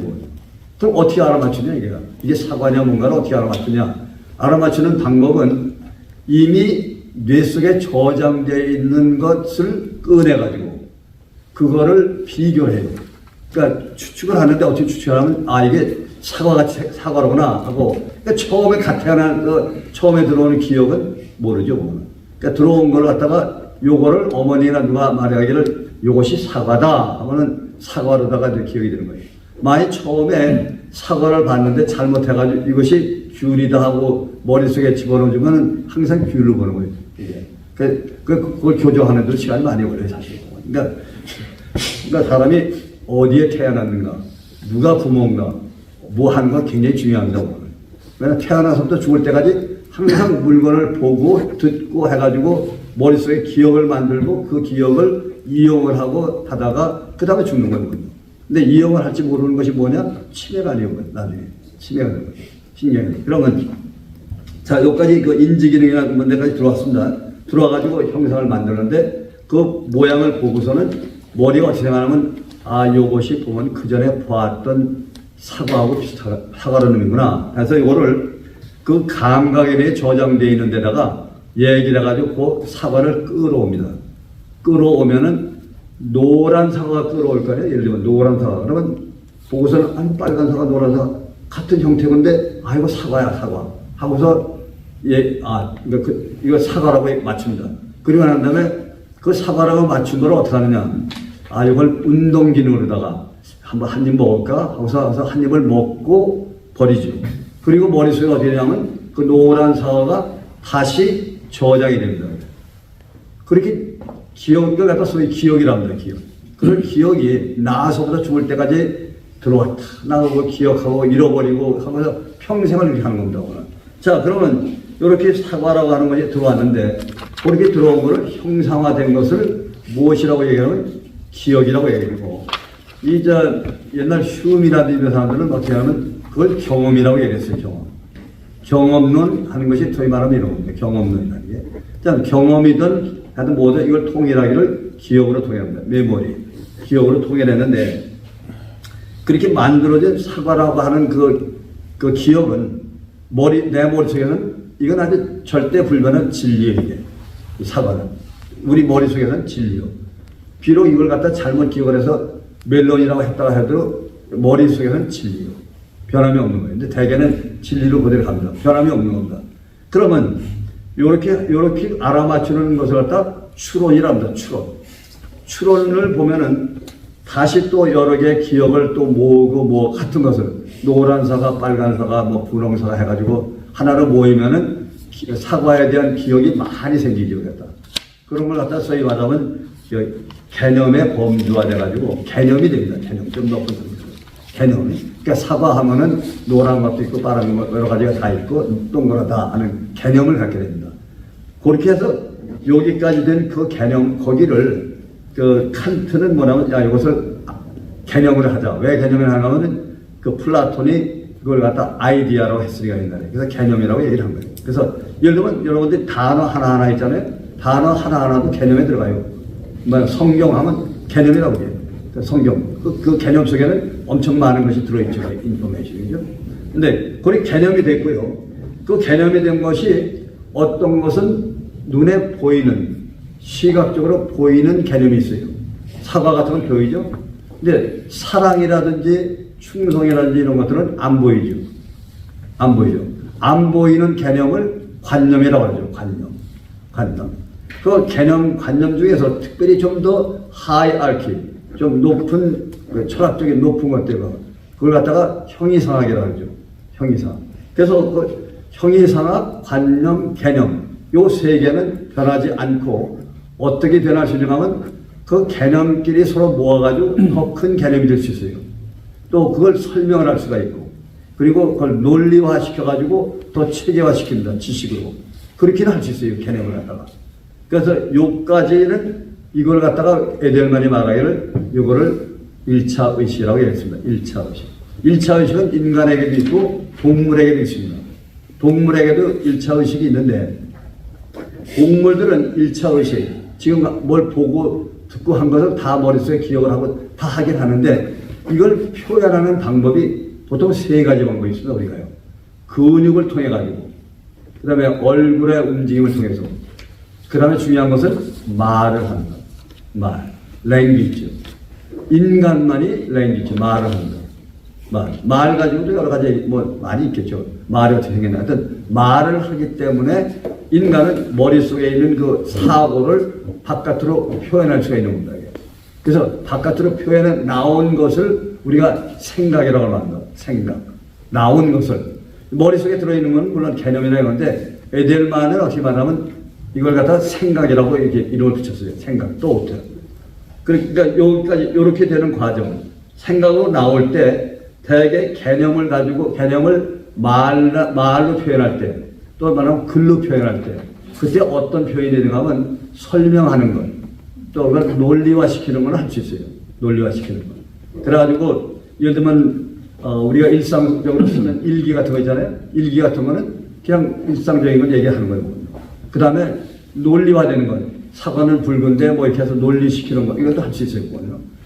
그럼 어떻게 알아맞추냐 이게 사과냐 뭔가를 어떻게 알아맞추냐? 알아맞추는 방법은 이미 뇌 속에 저장되어 있는 것을 꺼내가지고 그거를 비교해요. 그러니까 추측을 하는데 어떻게 추측을 하면 이게 사과로구나 하고, 그러니까 처음에 태어난 처음에 들어오는 기억은 모르죠. 그러니까 들어온 걸 갖다가 요거를 어머니나 누가 말하기를 요것이 사과다 하면은 사과로다가 이제 기억이 되는 거예요. 만약 처음에 사과를 봤는데 잘못해가지고 이것이 귤이다 하고 머릿속에 집어넣으면 항상 귤로 보는 거예요. 그걸 교정하는 데 시간이 많이 걸려요, 사실. 그러니까 사람이 어디에 태어났는가, 누가 부모인가, 뭐 하는 건 굉장히 중요한다고. 왜냐면 태어나서부터 죽을 때까지 항상 물건을 보고 듣고 해가지고 머릿속에 기억을 만들고 그 기억을 이용을 하고 하다가 그 다음에 죽는 거거든요. 근데 이용을 할지 모르는 것이 뭐냐? 치매가 아니에요. 나중에. 치매가 되는 거예요. 신경이. 그러면 자, 여기까지 그 인지기능이라는 문제까지 들어왔습니다. 들어와가지고 형상을 만들었는데 그 모양을 보고서는 머리가 어떻게 생각하면 요것이 보면 그 전에 보았던 사과하고 비슷하다. 사과라는 의미구나. 그래서 이거를 그 감각에 대해 저장되어 있는 데다가 얘기를 해가지고 그 사과를 끌어옵니다. 끌어오면은 노란 사과가 끌어올 거예요. 예를 들면 노란 사과. 그러면 보고서는 빨간 사과, 노란 사과 같은 형태인데 이거 사과야, 사과. 하고서 그러니까 이거 사과라고 맞춥니다. 그리고 난 다음에 그 사과라고 맞춘 걸 어떻게 하느냐. 이걸 운동기능으로다가 한번 한 입 먹을까 하고서 한 입을 먹고 버리죠. 그리고 머릿속에 어떻게 되냐면 그 노란 사과가 다시 저장이 됩니다. 그렇게 기억을 갖다 소위 기억이랍니다. 기억. 그런 기억이 나서부터 죽을 때까지 들어왔다 나오고 기억하고 잃어버리고 하면서 평생을 이렇게 하는 겁니다. 오늘. 자, 그러면 이렇게 사과라고 하는 것이 들어왔는데 그렇게 들어온 것을 형상화된 것을 무엇이라고 얘기하면 기억이라고 얘기하고 이제 옛날 흉이라든지 이런 사람들은 어떻게 하면 그걸 경험이라고 얘기했어요. 경험론 하는 것이 소위 말하면 이런 겁니다. 경험론이라는 게. 자, 경험이든 하여튼 뭐든 이걸 통일하기를 기억으로 통일합니다. 메모리. 기억으로 통일했는데 그렇게 만들어진 사과라고 하는 그 기억은 내 머릿속에는 이건 아주 절대 불변한 진리예요. 이게. 사과는. 우리 머릿속에는 진리요. 비록 이걸 갖다 잘못 기억을 해서 멜론이라고 했다가 해도 머릿속에는 진리요. 변함이 없는 거예요. 근데 대개는 진리로 그대로 갑니다. 변함이 없는 겁니다. 그러면 요렇게 알아맞추는 것을 갖다 추론이랍니다. 추론을 보면은 다시 또 여러 개의 기억을 또 모으고 같은 것을 노란 사과, 빨간 사과, 분홍 사과 해가지고 하나로 모이면은 사과에 대한 기억이 많이 생기죠. 그런 걸 갖다 소위 말하면 개념의 범주화 돼가지고 개념이 됩니다. 개념 좀 높은 개념이. 그러니까 사과하면은 노란 것도 있고 파란 것 여러 가지가 다 있고 동그랗다 하는 개념을 갖게 됩니다. 그렇게 해서 여기까지 된 그 개념 거기를 그 칸트는 뭐냐면 이것을 개념을 하자. 왜 개념을 하냐면은 그 플라톤이 그걸 갖다 아이디어라고 했으니까 옛날에. 그래서 개념이라고 얘기를 한 거예요. 그래서 예를 들면 여러분들이 단어 하나하나 있잖아요. 단어 하나하나도 개념에 들어가요. 성경 하면 개념이라고 해요. 성경. 그 개념 속에는 엄청 많은 것이 들어있죠. 인포메이션이죠. 근데 그게 개념이 됐고요. 그 개념이 된 것이 어떤 것은 눈에 보이는, 시각적으로 보이는 개념이 있어요. 사과 같은 건 보이죠. 근데 사랑이라든지 충성이라든지 이런 것들은 안 보이죠. 안 보이죠. 안 보이는 개념을 관념이라고 하죠. 관념. 그 개념, 관념 중에서 특별히 좀 더 하이알키, 좀 높은, 철학적인 높은 것들, 그걸 갖다가 형이상학이라고 하죠. 형이상학. 그래서 그 형이상학, 관념, 개념, 요 세 개는 변하지 않고 어떻게 변할 수 있냐면 그 개념끼리 서로 모아가지고 더 큰 개념이 될 수 있어요. 또 그걸 설명을 할 수가 있고, 그리고 그걸 논리화 시켜가지고 더 체계화 시킵니다. 지식으로. 그렇게는 할 수 있어요. 개념을 갖다가. 그래서 요까지는 이걸 갖다가 에델만이 말하기를 요거를 1차 의식이라고 얘기했습니다. 1차 의식. 1차 의식은 인간에게도 있고 동물에게도 있습니다. 동물에게도 1차 의식이 있는데 동물들은 1차 의식, 지금 뭘 보고 듣고 한 것을 다 머릿속에 기억을 하고 다 하긴 하는데 이걸 표현하는 방법이 보통 세 가지 방법이 있습니다. 우리가요. 근육을 통해 가지고, 그 다음에 얼굴의 움직임을 통해서, 그 다음에 중요한 것은 말을 한다. 랭귀지. 인간만이 랭귀지, 말을 한다. 말 가지고도 여러 가지 많이 있겠죠. 말이 어떻게 생겼나. 하여튼 말을 하기 때문에 인간은 머릿속에 있는 그 사고를 바깥으로 표현할 수가 있는 겁니다. 그래서 바깥으로 표현해 나온 것을 우리가 생각이라고 합니다. 생각. 나온 것을. 머릿속에 들어있는 건 물론 개념이라는 건데 에델만은 어떻게 말하면 이걸 갖다 생각이라고 이름을 붙였어요. 생각. 또 그러니까 여기까지 이렇게 되는 과정. 생각으로 나올 때 대개 개념을 가지고 개념을 말로 표현할 때, 또 말하면 글로 표현할 때, 그때 어떤 표현이 되는가 하면 설명하는 것, 또 그걸 논리화시키는 건 할 수 있어요. 논리화시키는 것. 그래가지고 예를 들면 우리가 일상적으로 쓰는 일기 같은 거 있잖아요. 일기 같은 거는 그냥 일상적인 걸 얘기하는 거예요. 그 다음에 논리화되는 것, 사과는 붉은데 이렇게 해서 논리시키는 거, 이것도 할 수 있어요.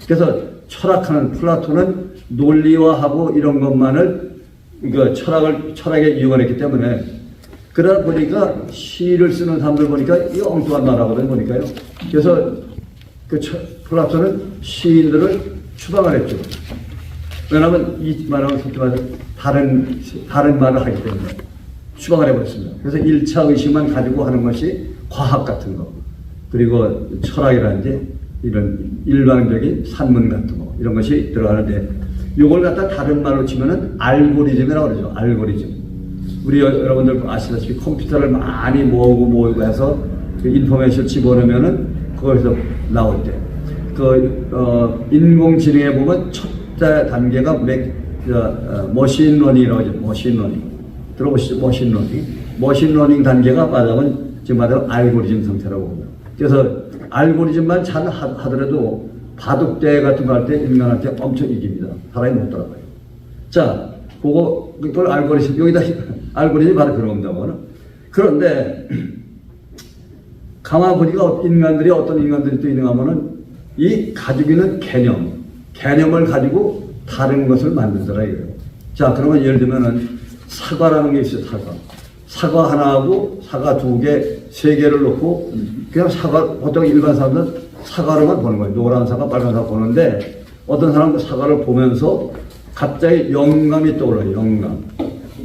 그래서 철학하는 플라톤은 논리화하고 이런 것만을 철학에 이용했기 때문에 그러다 보니까 시를 쓰는 사람들 보니까 이 엉뚱한 나라거든요. 보니까요. 그래서 플라톤은 시인들을 추방을 했죠. 왜냐하면 이 말하면 솔직히 말해서 다른 말을 하기 때문에 추방을 해버렸습니다. 그래서 1차 의식만 가지고 하는 것이 과학 같은 거, 그리고 철학이라든지 이런 일반적인 산문 같은 거 이런 것이 들어가는데 이걸 갖다 다른 말로 치면은 알고리즘이라고 그러죠. 알고리즘. 우리 여러분들 아시다시피 컴퓨터를 많이 모으고 해서 그 인포메이션 집어넣으면은 그거에서 나올 때 인공지능에 보면 첫 단계가 머신러닝이라고 하죠. 머신러닝. 들어보시죠. 머신러닝. 머신러닝 단계가 말하면 지금 말하면 알고리즘 상태라고 봅니다. 그래서 알고리즘만 잘 하더라도 바둑대 같은 거 할 때 인간한테 엄청 이깁니다. 사람이 못 따라가요. 자, 그걸 알고리즘, 여기다 알고리즘이 바로 그런 겁니다. 그런데 가만 보니까 어떤 인간들이 또 있는가 하면은 이 가지고 있는 개념을 가지고 다른 것을 만들더라 이거예요. 자, 그러면 예를 들면은 사과라는 게 있어요. 사과 하나하고 사과 2개, 3개를 놓고 그냥 보통 일반 사람들은 사과로만 보는 거예요. 노란 사과, 빨간 사과 보는데 어떤 사람은 사과를 보면서 갑자기 영감이 떠올라요.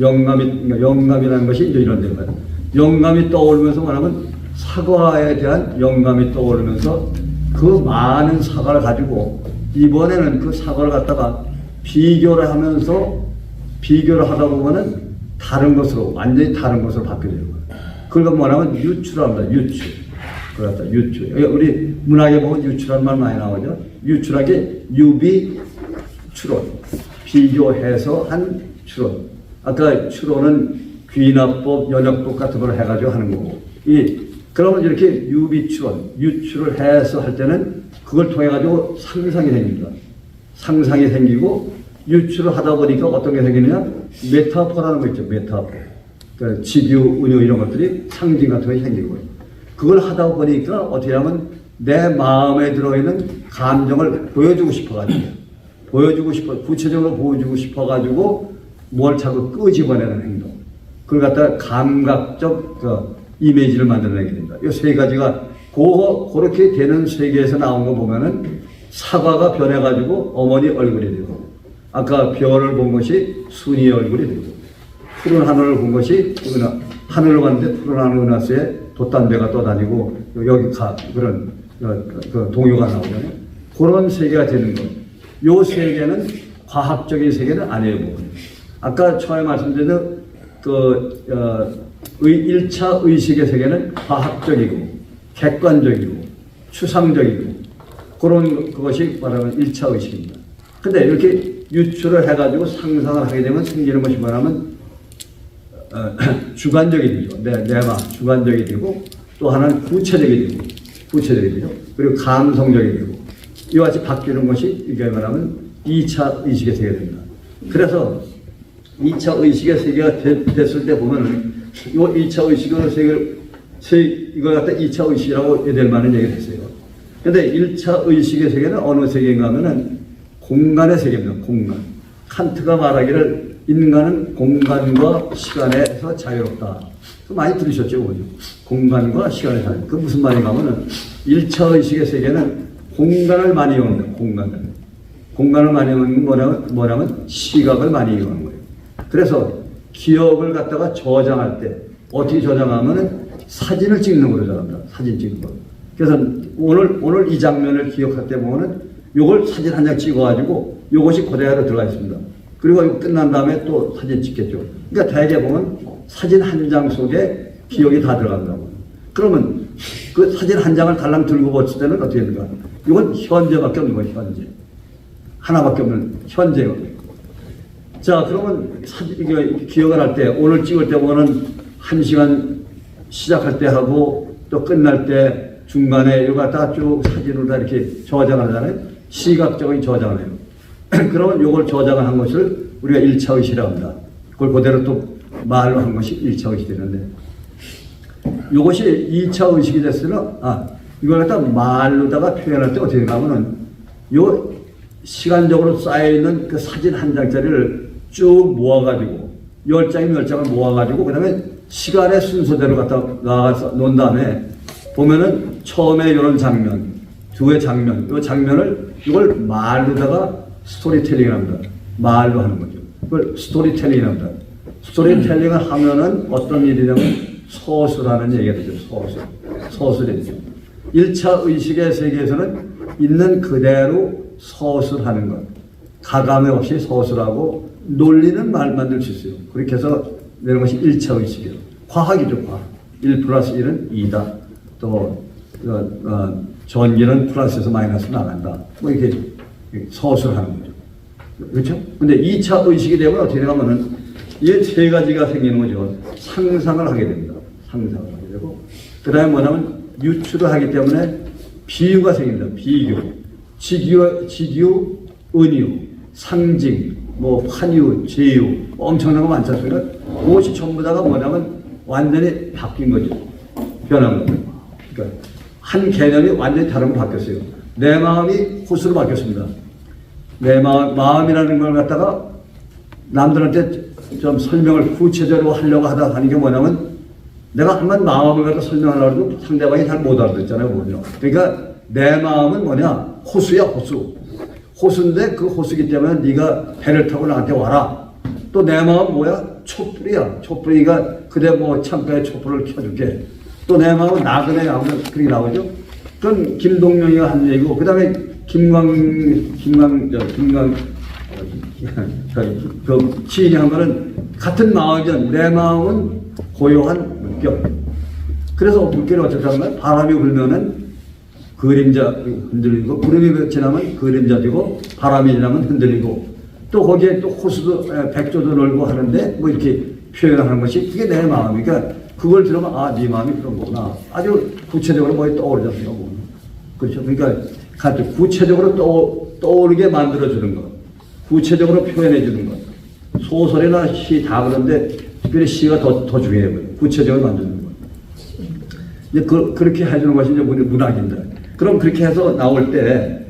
영감이라는 것이 이제 이런 데거든요. 영감이 떠오르면서 말하면 사과에 대한 영감이 떠오르면서 그 많은 사과를 가지고 이번에는 그 사과를 갖다가 비교를 하다 보면은 완전히 다른 것으로 바뀌게 되는 거예요. 그걸 뭐냐면 유추랍니다. 유추. 우리 문학에 보면 유추라는 말 많이 나오죠. 유추라는 게 유비 추론. 비교해서 한 추론. 아까 추론은 귀납법, 연역법 같은 걸 해가지고 하는 거고. 그러면 이렇게 유비 추론, 유추를 해서 할 때는 그걸 통해가지고 상상이 생깁니다. 상상이 생기고 유추를 하다 보니까 어떤 게 생기느냐? 메타포라는 거 있죠. 메타포. 그러니까 지뷰, 운유 이런 것들이 상징 같은 것이 생기는 거예요. 그걸 하다 보니까 어떻게 하면 내 마음에 들어있는 감정을 보여주고 싶어가지고 구체적으로 보여주고 싶어가지고 뭘 자꾸 끄집어내는 행동. 그걸 갖다가 감각적 이미지를 만들어내게 됩니다. 이 3가지가 그렇게 되는 세계에서 나온 거 보면은 사과가 변해가지고 어머니 얼굴이 되고 아까 별을 본 것이 순이의 얼굴이 되고 푸른 하늘을 본 것이 하늘을 봤는데 푸른 하늘 은하수에 돛담배가 떠다니고 여기 그런 동요가 나오잖아요. 그런 세계가 되는 거예요. 이 세계는 과학적인 세계는 아니에요. 아까 처음에 말씀드린 1차 의식의 세계는 과학적이고 객관적이고 추상적이고 그것이 말하면 1차 의식입니다. 근데 이렇게 유추를 해가지고 상상을 하게 되면 생기는 것이 뭐냐면 주관적이 되죠. 내 마음 주관적이 되고 또 하나는 구체적이 되죠. 그리고 감성적이 되고 이와 같이 바뀌는 것이 이게 말하면 2차 의식의 세계가 됩니다. 그래서 2차 의식의 세계가 됐을 때 보면은 이 2차 의식의 세계를 이걸 갖다 2차 의식이라고 해야 될 만한 얘기가 됐어요. 근데 1차 의식의 세계는 어느 세계인가 하면은 공간의 세계입니다. 공간. 칸트가 말하기를 인간은 공간과 시간에서 자유롭다. 많이 들으셨죠? 공간과 시간의 자유. 그 무슨 말인가 하면은 1차 의식의 세계는 공간을 많이 이용합니다. 공간을 많이 이용하는 뭐냐면 시각을 많이 이용하는 거예요. 그래서 기억을 갖다가 저장할 때 어떻게 저장하면은 사진을 찍는 거로 저장합니다. 사진 찍는 거. 그래서 오늘 이 장면을 기억할 때 보면은 요걸 사진 한 장 찍어가지고 요것이 그대로 들어가 있습니다. 그리고 이거 끝난 다음에 또 사진 찍겠죠. 그러니까 대개 보면 사진 한 장 속에 기억이 다 들어간다고. 그러면 그 사진 한 장을 달랑 들고 봤을 때는 어떻게 됩니까? 이건 현재밖에 없는 거예요. 현재. 하나밖에 없는 현재거든요. 자, 그러면 기억을 할 때, 오늘 찍을 때 보면은 1시간 시작할 때 하고 또 끝날 때 중간에 이거 다 쭉 사진으로 다 이렇게 저장을 하잖아요. 시각적인 저장을 해요. 그러면 이걸 저장을 한 것을 우리가 1차 의식이라고 합니다. 그걸 그대로 또 말로 한 것이 1차 의식이 되는데 이것이 2차 의식이 됐으면 이걸 갖다 말로다가 표현할 때 어떻게 되냐면은 요 시간적으로 쌓여있는 그 사진 한 장짜리를 쭉 모아가지고 10장이면 10장을 모아가지고 그 다음에 시간의 순서대로 갖다 나가서 놓은 다음에 보면은 처음에 이런 장면, 뒤에 장면, 이 장면을 이걸 말로다가 스토리텔링을 합니다. 말로 하는 거죠. 그걸 스토리텔링을 합니다. 스토리텔링을 하면은 어떤 일이냐면 서술하는 얘기가 되죠. 서술이 되죠. 1차 의식의 세계에서는 있는 그대로 서술하는 것. 가감이 없이 서술하고 논리는 말만 들 수 있어요. 그렇게 해서 내는 것이 1차 의식이에요. 과학이죠, 과학. 1 플러스 1은 2다. 또 전기는 플러스에서 마이너스 나간다. 뭐 이렇게 서술하는 거죠. 그렇죠? 근데 2차 의식이 되면 어떻게 되냐면은 이 세 가지가 생기는 거죠. 상상을 하게 됩니다. 상상을 하게 되고 그 다음에 뭐냐면 유추를 하기 때문에 비유가 생깁니다. 비교. 직유, 은유, 상징, 뭐 환유, 제유 엄청난 거 많지 않습니까? 그것이 전부 다가 뭐냐면 완전히 바뀐 거죠. 변한 거죠. 그러니까 한 개념이 완전히 다른 거 바뀌었어요. 내 마음이 호수로 바뀌었습니다. 내 마음이라는 걸 갖다가 남들한테 좀 설명을 구체적으로 하려고 하는 게 뭐냐면 내가 한번 마음을 갖다 설명하려고 해도 상대방이 잘 못 알아듣잖아요. 뭐냐. 그러니까 내 마음은 뭐냐? 호수야, 호수. 호수인데 그 호수기 때문에 네가 배를 타고 나한테 와라. 또 내 마음은 뭐야? 촛불이야. 촛불이가 그대 뭐 창가에 촛불을 켜줄게. 또 내 마음은 나그네 나오면 그렇게 나오죠. 그건 김동명이가 한 얘기고 그 다음에 그 시인이 한 거는 같은 마음이죠. 내 마음은 고요한 물결. 그래서 물결이 어떻게 하면 바람이 불면은 그림자 흔들리고 구름이 지나면 그림자 되고 바람이 지나면 흔들리고 또 거기에 또 호수도 백조도 놀고 하는데 뭐 이렇게 표현하는 것이 그게 내 마음이니까 그걸 들으면 아, 네 마음이 그런 거구나. 아주 구체적으로 뭐에 떠오르잖아요. 뭐. 그렇죠. 그러니까 구체적으로 떠오르게 만들어주는 것. 구체적으로 표현해주는 것. 소설이나 시 다 그런데 특별히 시가 더 중요해요. 구체적으로 만드는 것. 이제 그렇게 해주는 것이 이제 문학입니다. 그럼 그렇게 해서 나올 때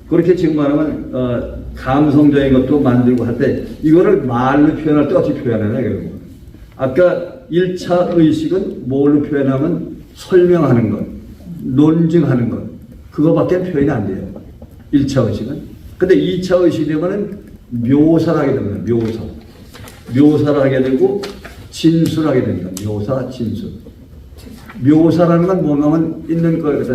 그렇게 지금 말하면 감성적인 것도 만들고 할 때 이거를 말로 표현할 때 어떻게 표현하냐 이거예요. 아까 1차 의식은 뭘로 표현하면 설명하는 것, 논증하는 것 그거밖에 표현이 안 돼요. 1차 의식은. 근데 2차 의식이 되면은 묘사를 하게 됩니다. 묘사를 하게 되고 진술하게 됩니다. 묘사, 진술. 묘사라는 건 뭐냐면 있는 걸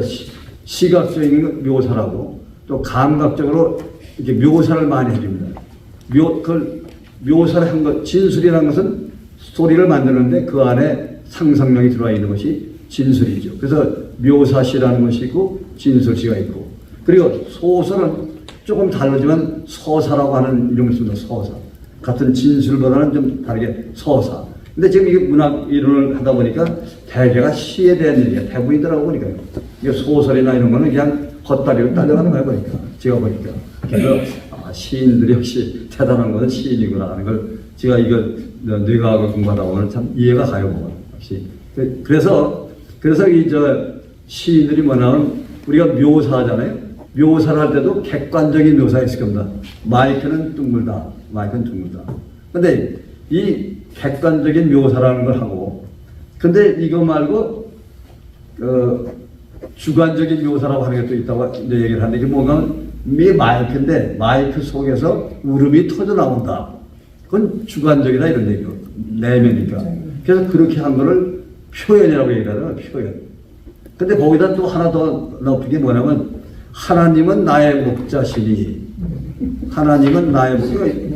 시각적인 묘사라고 또 감각적으로 이렇게 묘사를 많이 해줍니다. 그걸 묘사를 한 것, 진술이라는 것은 스토리를 만드는데 그 안에 상상력이 들어와 있는 것이 진술이죠. 그래서 묘사시라는 것이 있고 진술시가 있고 그리고 소설은 조금 다르지만 서사라고 하는 이름을 씁니다. 서사. 같은 진술보다는 좀 다르게 서사. 근데 지금 이게 문학 이론을 하다 보니까 대개가 시에 대한 얘기가 대부분이더라고 보니까요. 이게 소설이나 이런 거는 그냥 헛다리로 딸려가는 거야 보니까. 제가 보니까. 그래서 시인들이 역시 대단한 것은 시인이구나 하는 걸 제가 이거 뇌과학을 공부하다 보면 참 이해가 가요. 뭐. 역시. 그래서 이 시인들이 뭐냐면 우리가 묘사하잖아요. 묘사를 할 때도 객관적인 묘사가 있을 겁니다. 마이크는 둥글다. 근데 이 객관적인 묘사라는 걸 하고 근데 이거 말고 주관적인 묘사라고 하는 게 또 있다고 이제 얘기를 하는데 이게 뭔가 이게 마이크인데 마이크 속에서 울음이 터져 나온다. 그건 주관적이다 이런 얘기고 내면이니까. 그래서 그렇게 한 거를 표현이라고 얘기하잖아요. 표현. 근데 거기다 또 하나 더 넣은 게 뭐냐면 하나님은 나의 목자시니 하나님은 나의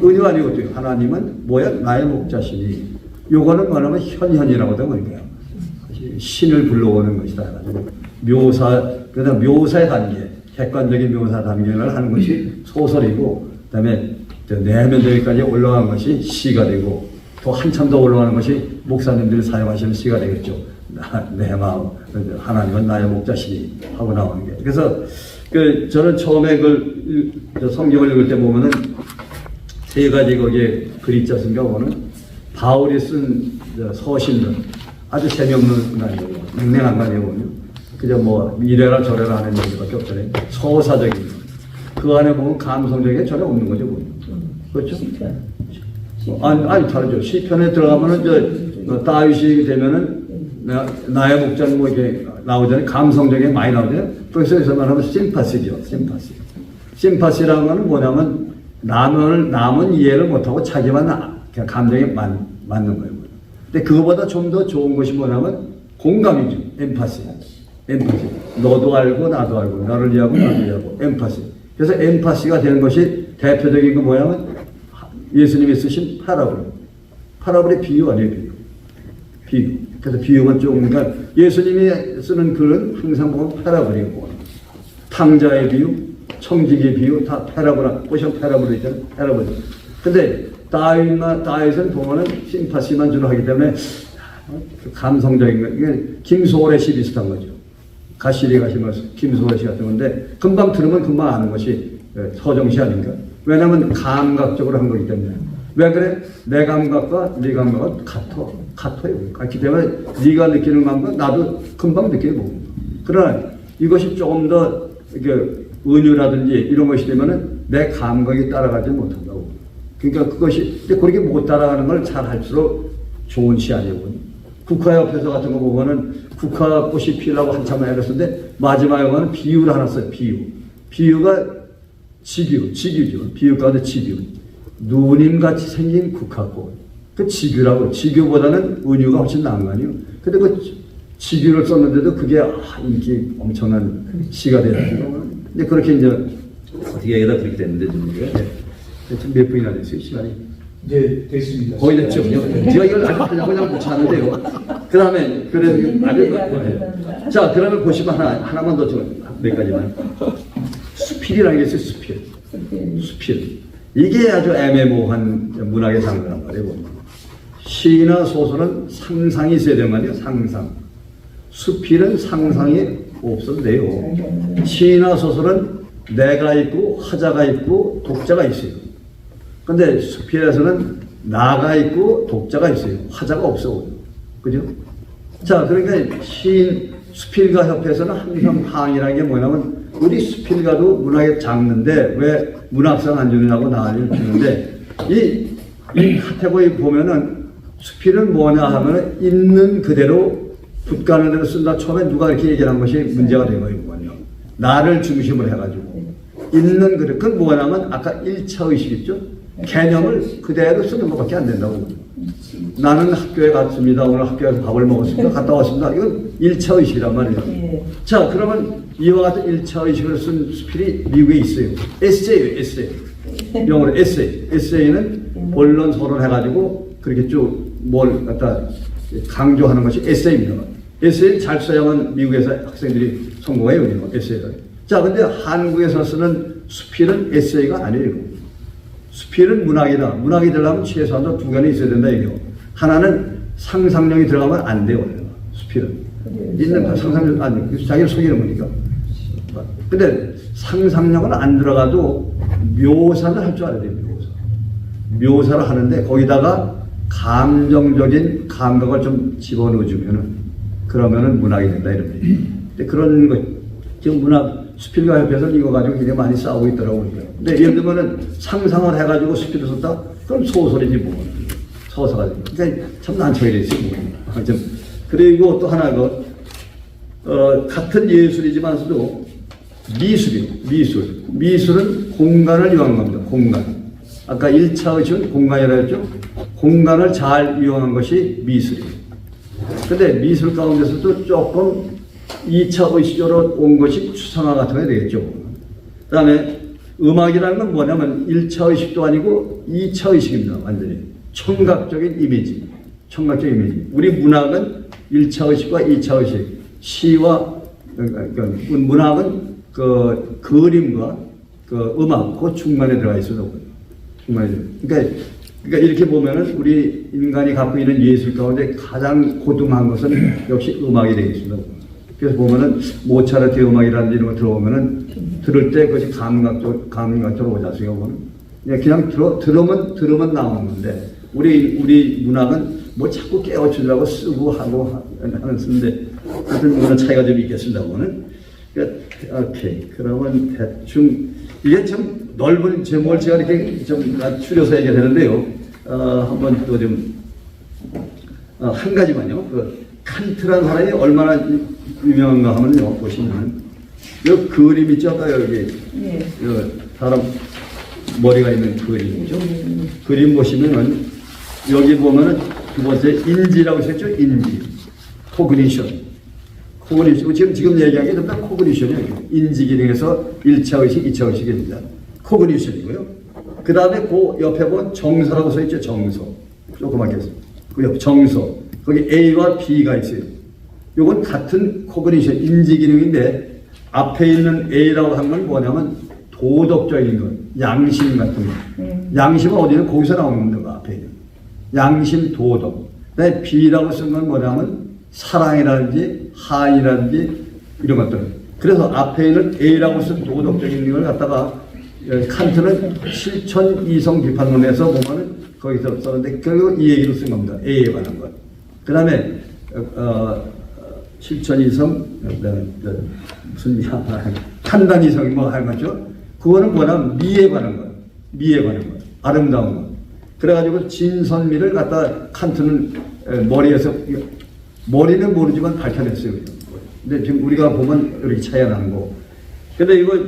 은유 아니고 하나님은 뭐야? 나의 목자시니 요거는 뭐냐면 현현이라고 하는 거니까요. 신을 불러오는 것이다. 그다음 묘사의 단계, 객관적인 묘사 단계를 하는 것이 소설이고, 그다음에 내면적까지 올라간 것이 시가 되고, 또 한참 더 올라가는 것이 목사님들이 사용하시는 시가 되겠죠. 내 마음, 하나님은 나의 목자시니 하고 나오는 게. 그래서 저는 처음에 성경을 읽을 때 보면은 세 가지 거기에 글이 있지 않습니까? 보면은 바울이 쓴 서신들 아주 재미없는 거 아니에요. 냉랭한 거 아니에요. 그저 뭐 이래라 저래라 하는 얘기밖에 없잖아요. 서사적인 거. 그 안에 보면 감성적인 게 전혀 없는 거죠. 그렇죠? 아니 다르죠. 시편에 들어가면은 다윗이 되면은 나의 목자는 뭐 이렇게 나오잖아요. 감성적인 게 많이 나오잖아요. 그래서 말하면 심파시죠. 심파시라는 거는 뭐냐면 남은 이해를 못하고 자기만 그냥 감정에 맞는 거예요. 근데 그거보다 좀 더 좋은 것이 뭐냐면 공감이죠. 엠파시. 너도 알고 나도 알고 나를 이해하고 나도 이해하고 엠파시. 그래서 엠파시가 되는 것이 대표적인 거 뭐냐면 예수님이 쓰신 파라볼. 파라볼의 비유 아니에요, 비유. 비유. 그래서 비유가 조금, 그러니까 예수님이 쓰는 글은 항상 보면 파라볼이고, 탕자의 비유, 청지기의 비유, 다 파라볼, 보시면 파라볼이 있잖아요. 파라볼. 근데 다윗은 보면은 심파시만 주로 하기 때문에 감성적인 거, 이게 김소월의 시 비슷한 거죠. 가시리 가시면서 김소월 씨 같은 건데, 금방 들으면 금방 아는 것이 서정시 아닌가? 왜냐하면 감각적으로 한 거기 때문에. 왜 그래? 내 감각과 네 감각은 같아요. 같기 때문에 네가 느끼는 감각 나도 금방 느껴보고. 그러나 이것이 조금 더 이렇게 은유라든지 이런 것이 되면은 내 감각이 따라가지 못한다고. 그러니까 그것이 그렇게 못 따라가는 걸 잘 할수록 좋은 시 아니고. 국화협회서 같은 거 보면은 국화꽃이 피우려고 한참 애렸었는데 마지막에 보면 비유를 하나 써요. 비유가 직유죠. 비유 가운데 직유. 누님같이 생긴 국화꽃. 그 직유라고. 직유보다는 은유가 훨씬 나은 거 아니에요. 근데 그 직유를 썼는데도 그게 인기 엄청난 시가 되는. 근데 그렇게 이제 어떻게 얘기다 그렇게 됐는데 지금 몇 분이나 됐어요 시간이? 이제 됐습니다. 거의 됐죠. 제가 이걸 아주 그냥 붙였는데요. 그 다음에 자 그러면 보시면 하나만 더 몇 가지만. 수필이라는 게 있어요. 수필. 이게 아주 애매모호한 문학의 장르란 말이에요. 시나 소설은 상상이 있어야 되는 거 아니에요. 상상. 수필은 상상이 없어도 돼요. 시나 소설은 내가 있고 화자가 있고 독자가 있어요. 근데 수필에서는 나가 있고 독자가 있어요. 화자가 없어. 그죠? 자, 그러니까 수필가 협회에서는 항상 항의라는 게 뭐냐면 우리 수필가도 문학의 장르인데 왜 문학상 안 주느냐고 난리를 피는데 이 카테고리 보면은 수필은 뭐냐 하면은 있는 그대로 붓가는 대로 쓴다. 처음에 누가 이렇게 얘기를 한 것이 문제가 된 거거든요. 나를 중심으로 해가지고 있는 그대로. 그건 뭐냐면 아까 1차 의식 있죠? 개념을 그대로 쓰는 것밖에 안 된다고. 나는 학교에 갔습니다. 오늘 학교에서 밥을 먹었습니다. 갔다 왔습니다. 이건 1차 의식이란 말이에요. 자, 그러면 이와 같은 1차 의식을 쓴 수필이 미국에 있어요. 에세이예요. 영어로 에세이. 에세이는 본론 서론 해가지고 그렇게 쭉 뭘 갖다 강조하는 것이 에세이입니다. 에세이를 잘 써야만 미국에서 학생들이 성공해요. 에세이가. 자, 근데 한국에서 쓰는 수필은 에세이가 아니에요. 수필은 문학이다. 문학이 되려면 최소한 두 가지 있어야 된다 이게요. 하나는 상상력이 들어가면 안 돼요. 수필은 있는 상상력 아니 자기를 속이는 거니까. 근데 상상력은 안 들어가도 묘사를 할 줄 알아야 돼요. 묘사를 하는데 거기다가 감정적인 감각을 좀 집어넣어주면은 그러면은 문학이 된다 이런 얘기예요. 근데 그런 거 지금 문학 수필가 협회에서는 이거 가지고 굉장히 많이 싸우고 있더라고요. 근데 예를 들면은 상상을 해가지고 수필을 썼다? 그럼 소설이지 뭐. 서사가. 그러니까 참 난처해 있어요. 그리고 또 하나 같은 예술이지만서도 미술이요. 미술은 공간을 이용한 겁니다. 공간. 아까 1차 의식은 공간이라고 했죠. 공간을 잘 이용한 것이 미술이에요. 근데 미술 가운데서도 조금 2차 의식으로 온 것이 추상화 같은 게 되겠죠. 그 다음에 음악이라는 건 뭐냐면 1차 의식도 아니고 2차 의식입니다. 완전히. 청각적인 이미지. 우리 문학은 1차 의식과 2차 의식. 시와, 그러니까 문학은 그 그림과 그 음악, 그 중간에 들어가 있어요. 그러니까 이렇게 보면은 우리 인간이 갖고 있는 예술 가운데 가장 고등한 것은 역시 음악이 되겠습니다. 그래서 보면은 모차르트 음악이라는 이런 거 들어보면은 들을 때 그것이 감각적으로 오지 않습니까? 그냥 들으면 나오는 건데 우리 문학은 뭐 자꾸 깨워주려고 쓰고 하고 하는 쓰는데 하여튼 그런 차이가 좀 있겠습니다. 보면은 오케이. 그러면 대충 이게 참 넓은 제목을 제가 이렇게 좀 줄여서 얘기가 되는데요. 한번 또 좀 한 가지만요. 칸트라는 사람이 얼마나 유명한가 하면요. 보시면 이 그림 있죠? 아까 여기 사람 머리가 있는 그림이죠. 그림 보시면은 여기 보면은 두 번째 인지라고 했죠. 인지, 코그니션 코그니션, 지금 얘기한 게 전부 다 코그니션이에요. 인지 기능에서 1차 의식, 2차 의식입니다. 코그니션이고요. 그 다음에 그 옆에 보면 정서라고 써있죠. 정서. 조그맣게 써요. 그 옆 정서. 거기 A와 B가 있어요. 요건 같은 코그니션, 인지 기능인데 앞에 있는 A라고 한 건 뭐냐면 도덕적인 것, 양심 같은 거. 양심은 어디는 거기서 나오는 거 앞에 있는. 양심, 도덕. 그다음에 B라고 쓴 건 뭐냐면 사랑이라든지 한이라든지 이런 것들. 그래서 앞에 있는 A라고 쓴 도덕적인 걸 갖다가 칸트는 실천 이성 비판론에서 보면은 거기서 썼는데 결국 이 얘기로 쓴 겁니다. A에 관한 것. 그 다음에 실천 이성 무슨 판단 이성이 뭐 할 거죠? 그거는 뭐냐면 미에 관한 것. 미에 관한 것. 아름다운 것. 그래가지고 진선미를 갖다 칸트는 머리에서 머리는 모르지만 밝혀냈어요. 근데 지금 우리가 보면 이렇게 차이가 나는 거고. 근데 이거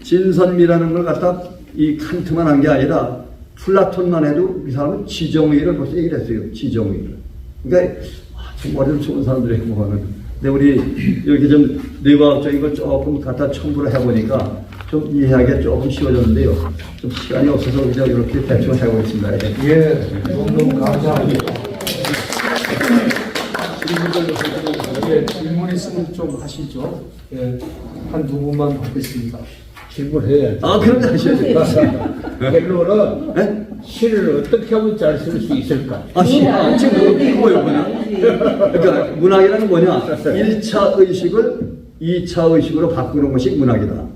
진선미라는 걸 갖다 이 칸트만 한 게 아니라 플라톤만 해도 이 사람은 지정의를 벌써 얘기를 했어요. 지정의를. 그러니까 좀 머리를 좋은 사람들이 보면은. 근데 우리 이렇게 좀 뇌과학적인 걸 조금 갖다 첨부를 해보니까 좀 이해하기가 조금 쉬워졌는데요. 좀 시간이 없어서 그냥 이렇게 대충 해보겠습니다. 예, 너무 감사합니다. 질문 있으면 좀 하시죠. 예, 한 두 분만 받겠습니다. 질문해야지. 그런데 하셔야죠. 헬로는 네? 시를 어떻게 하면 잘 쓸 수 있을까? 지금 이거요, 그냥. 그러니까 문학이라는 뭐냐? 1차 의식을 2차 의식으로 바꾸는 것이 문학이다.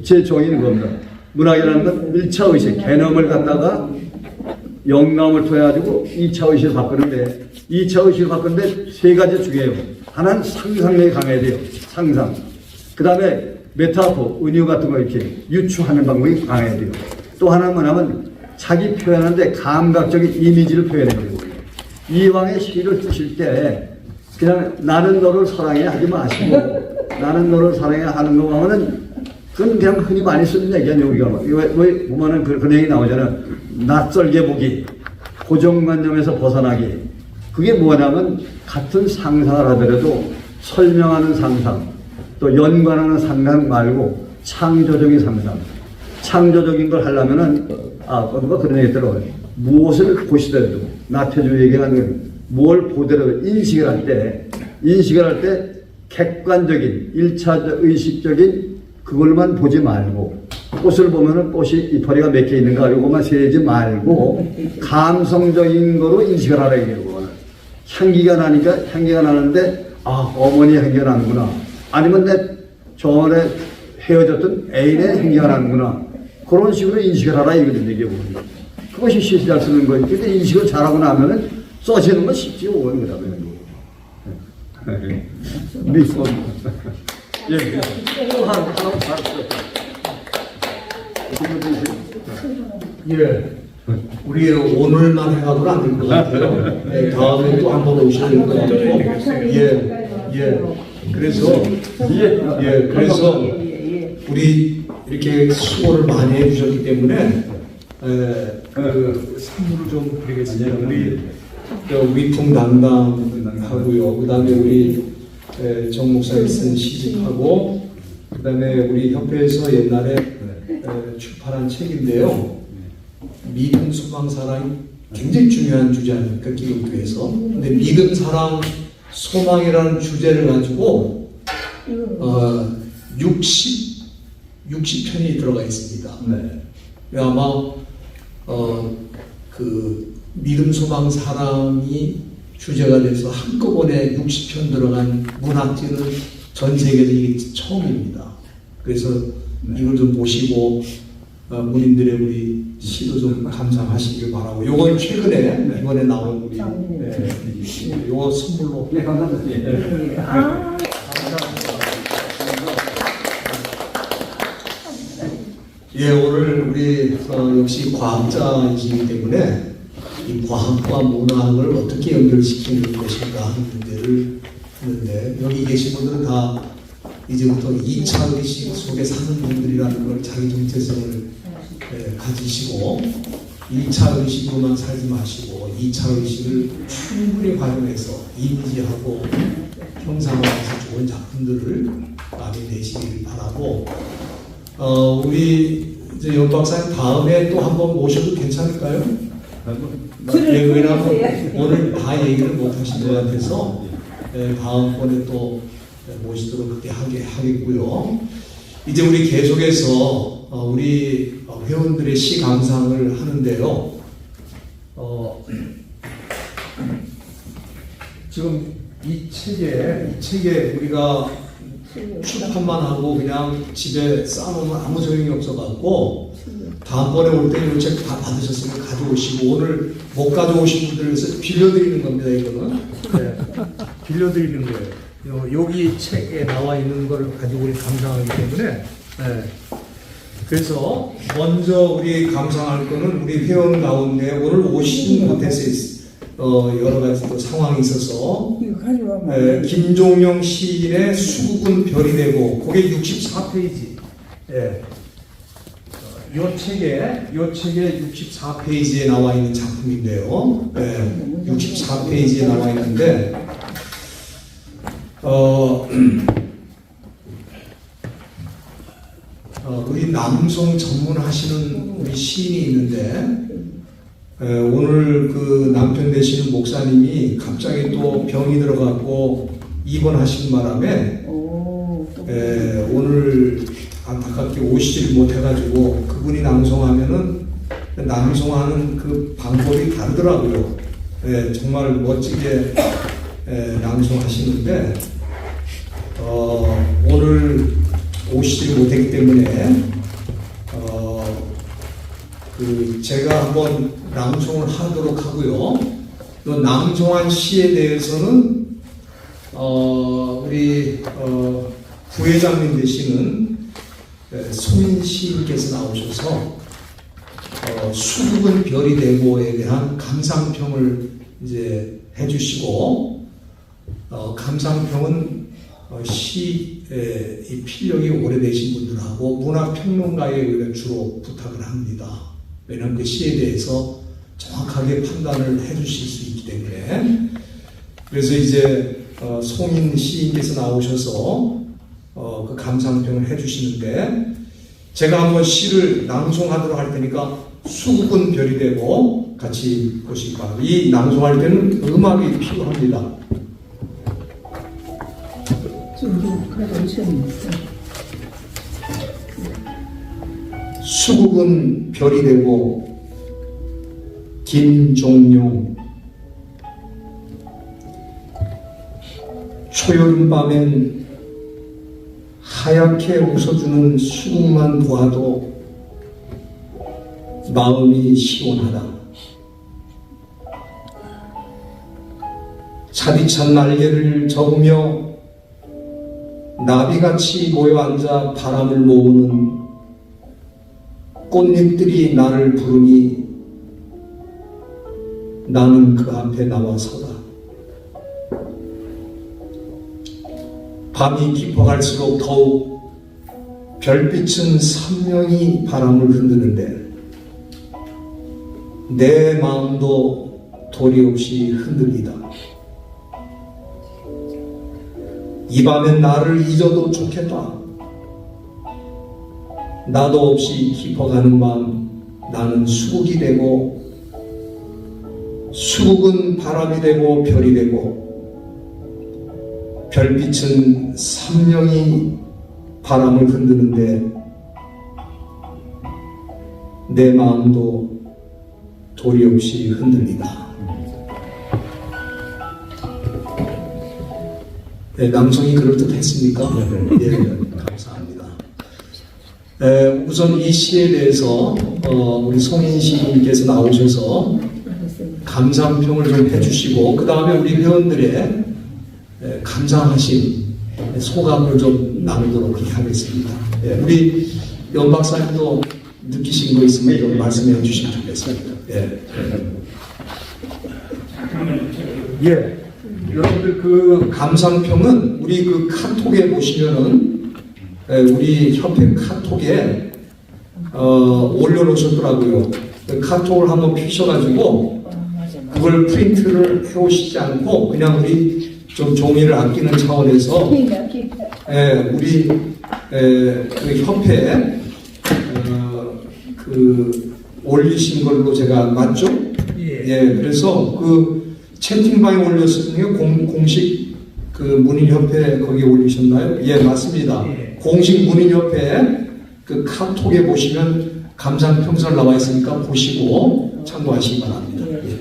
제 정의는 그겁니다. 문학이라는 건 1차 의식, 개념을 갖다가 영감을 통해 가지고 2차 의식을 바꾸는데 2차 의식을 바꾸는데 세 가지 중요해요. 하나는 상상력이 강해야 돼요. 상상. 그 다음에 메타포, 은유 같은 거 이렇게 유추하는 방법이 강해야 돼요. 또 하나는 뭐냐면 자기 표현하는데 감각적인 이미지를 표현해야 돼요. 이왕의 시를 쓰실 때 그냥 나는 너를 사랑해 하지 마시고 나는 너를 사랑해 하는 거 보면은 그건 그냥 흔히 많이 쓰는 얘기 아니에요. 우리가 왜 보면은 그런 얘기 나오잖아요. 낯설게 보기, 고정관념에서 벗어나기. 그게 뭐냐면 같은 상상을 하더라도 설명하는 상상, 또 연관하는 상상 말고 창조적인 상상. 창조적인 걸 하려면은 누가 그런 얘기 있더라고요. 무엇을 보시더라도 나태주 얘기하는 뭘 보더라도 인식을 할 때 객관적인 1차 의식적인 그걸만 보지 말고 꽃을 보면은 꽃이 이파리가 몇 개 있는가 이것만 세지 말고 감성적인 거로 인식을 하라 이거는. 향기가 나는데 어머니 향기가 나는구나. 아니면 내 전에 헤어졌던 애인의 향기가 나는구나. 그런 식으로 인식을 하라 이거든 이게 보면. 그것이 시를 잘 쓰는 거예요. 근데 인식을 잘하고 나면은 써지는 건 쉽지요. 그다음에 미소. 예. 예. 우리 오늘만 해가지고 안 될 것 같아요. 네, 다음에 또 한 번 오셔야 될 것 같고. 그래서 우리 이렇게 수고를 많이 해주셨기 때문에 그 선물을 좀 드리겠습니다. 우리 위풍 담당하고요. 그다음에 우리 정 목사님 쓴 시집하고 그다음에 우리 협회에서 옛날에 출판한 책인데요. 믿음, 소망, 사랑이 굉장히 중요한 주제 아닙니까? 기독교에서. 근데 믿음, 사랑, 소망이라는 주제를 가지고 60편이 들어가 있습니다. 네. 아마 그 믿음, 소망, 사랑이 주제가 돼서 한꺼번에 60편 들어간 문학지는 전 세계에서 이게 처음입니다. 그래서 이걸 좀 보시고 문인들의 우리 시도 좀 감상하시길 바라고. 요건 최근에 이번에 나온 우리 요거 선물로. 네, 감사합니다. 예, 오늘 우리 역시 과학자이시기 때문에 이 과학과 문학을 어떻게 연결시키는 것인가 하는 문제를 하는데 여기 계신 분들은 다 이제부터 2차 의식 속에 사는 분들이라는 걸 자기 정체성을 가지시고 1차 의식으로만 살지 마시고 2차 의식을 충분히 활용해서 인지하고 형상화해서 좋은 작품들을 많이 내시길 바라고, 우리 이제 연 박사님 다음에 또 한번 모셔도 괜찮을까요? 네, 왜냐하면 오늘 다 얘기를 못 하신 것 같아서 다음번에 또 모시도록 그렇게 하겠고요. 이제 우리 계속해서 우리 회원들의 시 감상을 하는데요. 지금 이 책에 우리가 출판만 하고 그냥 집에 쌓아놓으면 아무 소용이 없어갖고 다음번에 올 때 이 책 다 받으셨으면 가져오시고, 오늘 못 가져오신 분들을 위해서 빌려드리는 겁니다. 이거는 빌려드리는 거예요. 여기 책에 나와 있는 걸 가지고 우리 감상하기 때문에. 그래서 먼저 우리 감상할 거는 우리 회원 가운데 오늘 오시지 못해서 여러 가지 또 상황이 있어서 김종영 시인의 수국은 별이 되고, 그게 64페이지. 요 책에 64페이지에 나와 있는 작품인데요. 64페이지에 나와 있는데, 우리 남송 전문하시는 우리 시인이 있는데, 오늘 그 남편 되시는 목사님이 갑자기 또 병이 들어갖고 입원하신 바람에 오늘 안타깝게 오시지를 못해가지고, 그분이 낭송하면은 낭송하는 그 방법이 다르더라고요. 정말 멋지게 낭송하시는데 오늘 오시지 못했기 때문에 제가 한번 낭송을 하도록 하고요. 또 낭송한 시에 대해서는 우리 부회장님 되시는 송인 시인께서 나오셔서 수국은 별이 되고에 대한 감상평을 이제 해주시고, 감상평은 이 필력이 오래되신 분들하고 문화평론가에 우리가 주로 부탁을 합니다. 왜냐하면 그 시에 대해서 정확하게 판단을 해주실 수 있기 때문에. 그래서 이제 송인 시인께서 나오셔서 그 감상평을 해주시는데, 제가 한번 시를 낭송하도록 할 테니까 수국은 별이 되고 같이 보시기 바랍니다. 이 낭송할 때는 음악이 필요합니다. 수국은 별이 되고 김종용. 초여름밤엔 하얗게 웃어주는 수국만 보아도 마음이 시원하다. 차디찬 날개를 저으며 나비같이 모여 앉아 바람을 모으는 꽃잎들이 나를 부르니 나는 그 앞에 나와서다. 밤이 깊어갈수록 더욱 별빛은 선명히 바람을 흔드는데 내 마음도 도리 없이 흔들리다. 이 밤엔 나를 잊어도 좋겠다. 나도 없이 깊어가는 밤 나는 수국이 되고, 수국은 바람이 되고 별이 되고, 별빛은 선명히 바람을 흔드는데 내 마음도 도리 없이 흔들리다. 네, 낭송이 그럴듯했습니까? 네, 감사합니다. 우선 이 시에 대해서 우리 송인 시인께서 나오셔서 감상평을 좀 해주시고, 그 다음에 우리 회원들의 감상하신 소감을 좀 나누도록 그렇게 하겠습니다. 우리 연 박사님도 느끼신 거 있으면 좀 말씀해 주시면 좋겠습니다. 여러분들 그 감상평은 우리 그 카톡에 보시면은 우리 협회 카톡에 올려놓으셨더라고요. 그 카톡을 한번 피셔가지고 그걸 프린트를 해오시지 않고 그냥 우리 좀 종이를 아끼는 차원에서 우리 그 협회 그 올리신 걸로 제가 맞죠? 예. 그래서 그 채팅방에 올렸으니까 공식 그 문인협회 거기에 올리셨나요? 예, 맞습니다. 공식 문인협회 그 카톡에 보시면 감상평설 나와 있으니까 보시고 참고하시기 바랍니다. 예.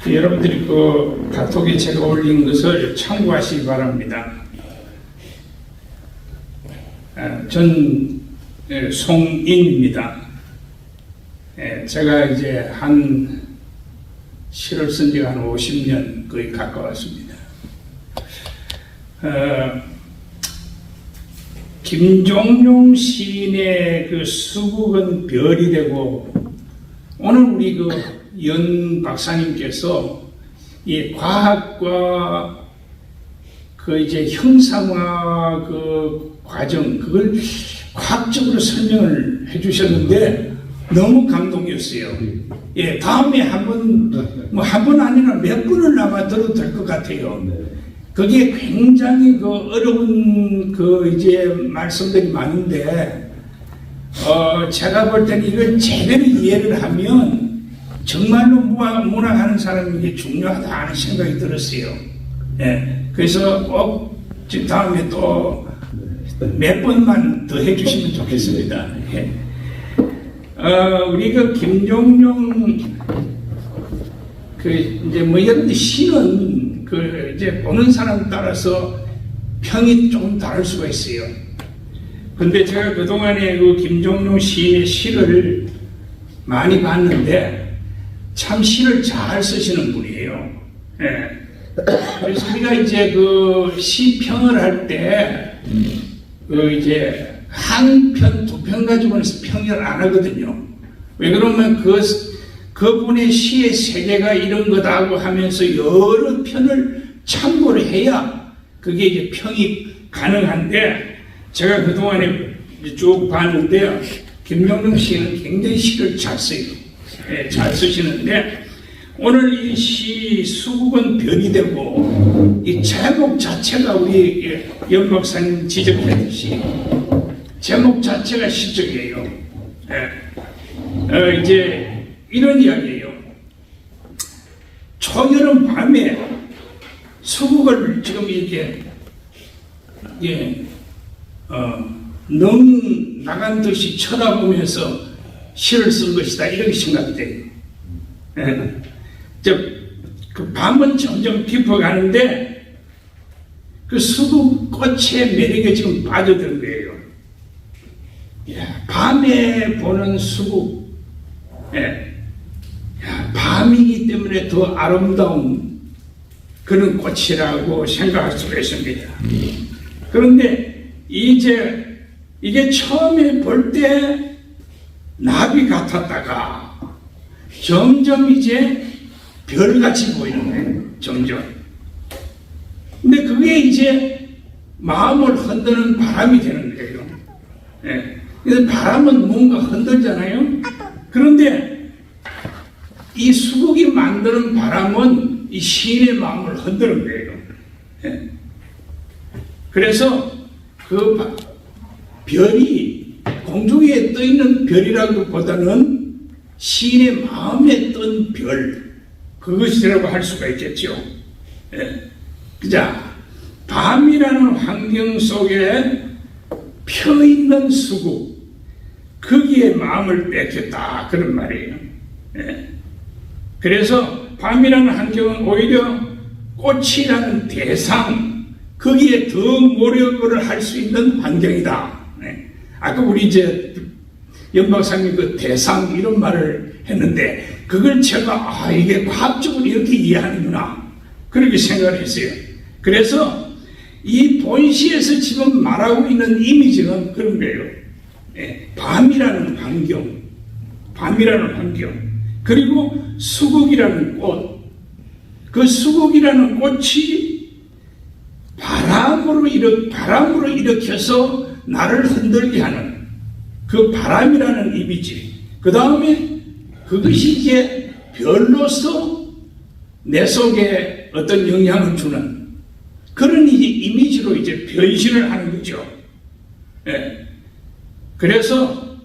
여러분들이 그 카톡에 제가 올린 것을 참고하시기 바랍니다. 전 송인입니다. 제가 이제 한 시를 쓴 지가 한 50년 거의 가까웠습니다. 김종용 시인의 그 수국은 별이 되고, 오늘 우리 그 연 박사님께서 이 과학과 그 이제 형상화 그 과정, 그걸 과학적으로 설명을 해주셨는데 너무 감동이었어요. 예, 다음에 뭐 한 번 아니라 몇 번을 아마 들어도 될 것 같아요. 그게 굉장히 그 어려운 그 이제 말씀들이 많은데, 제가 볼 때는 이걸 제대로 이해를 하면 정말로 문학하는 사람에게 중요하다 하는 생각이 들었어요. 예, 그래서 꼭 다음에 또 몇 번만 더 해주시면 좋겠습니다. 예. 우리 그 김종용 그 이제 뭐 여러분들 시는 그 이제 보는 사람 따라서 평이 조금 다를 수가 있어요. 근데 제가 그동안에 그 김종용 시인의 시를 많이 봤는데 참 시를 잘 쓰시는 분이에요. 예. 그래서 우리가 이제 그 시평을 할 때, 그 이제 한 편, 두 편 가지고는 평을 안 하거든요. 왜 그러면 그분의 시의 세계가 이런 거다고 하면서 여러 편을 참고를 해야 그게 이제 평이 가능한데, 제가 그동안에 쭉 봤는데요. 김종용 씨는 굉장히 시를 잘 써요. 예, 잘 쓰시는데, 오늘 이 시 수국은 별이 되고, 이 제목 자체가 우리 연 박사님 지적했듯이 제목 자체가 시적이에요. 예. 이제 이런 이야기예요. 초여름 밤에 수국을 지금 이렇게 능 나간 듯이 쳐다보면서 시를 쓴 것이다, 이렇게 생각돼요. 그 밤은 점점 깊어가는데 그 수국 꽃의 매력에 지금 빠져든 거예요. 밤에 보는 수국, 밤이기 때문에 더 아름다운 그런 꽃이라고 생각할 수가 있습니다. 그런데 이제 이게 처음에 볼 때 나비 같았다가 점점 이제 별같이 보이는 거예요. 점점. 근데 그게 이제 마음을 흔드는 바람이 되는 거예요. 그래서 바람은 뭔가 흔들잖아요. 그런데 이 수국이 만드는 바람은 이 시인의 마음을 흔드는 거예요. 그래서 그 별이 공중 위에 떠 있는 별이라기보다는 시인의 마음에 뜬 별, 그것이라고 할 수가 있겠죠. 그자, 밤이라는 환경 속에 펴 있는 수국, 거기에 마음을 뺏겼다, 그런 말이에요. 그래서 밤이라는 환경은 오히려 꽃이라는 대상, 거기에 더 노력을 할 수 있는 환경이다. 아까 우리 이제 연 박사님 그 대상 이런 말을 했는데, 그걸 제가 이게 과학적으로 이렇게 이해하는구나, 그렇게 생각을 했어요. 그래서 이 본시에서 지금 말하고 있는 이미지는 그런 거예요. 밤이라는 환경, 그리고 수국이라는 꽃, 그 수국이라는 꽃이 바람으로 일으켜서 나를 흔들게 하는 그 바람이라는 이미지. 그 다음에 그것이 이제 별로서 내 속에 어떤 영향을 주는 그런 이제 이미지로 이제 변신을 하는 거죠. 예. 그래서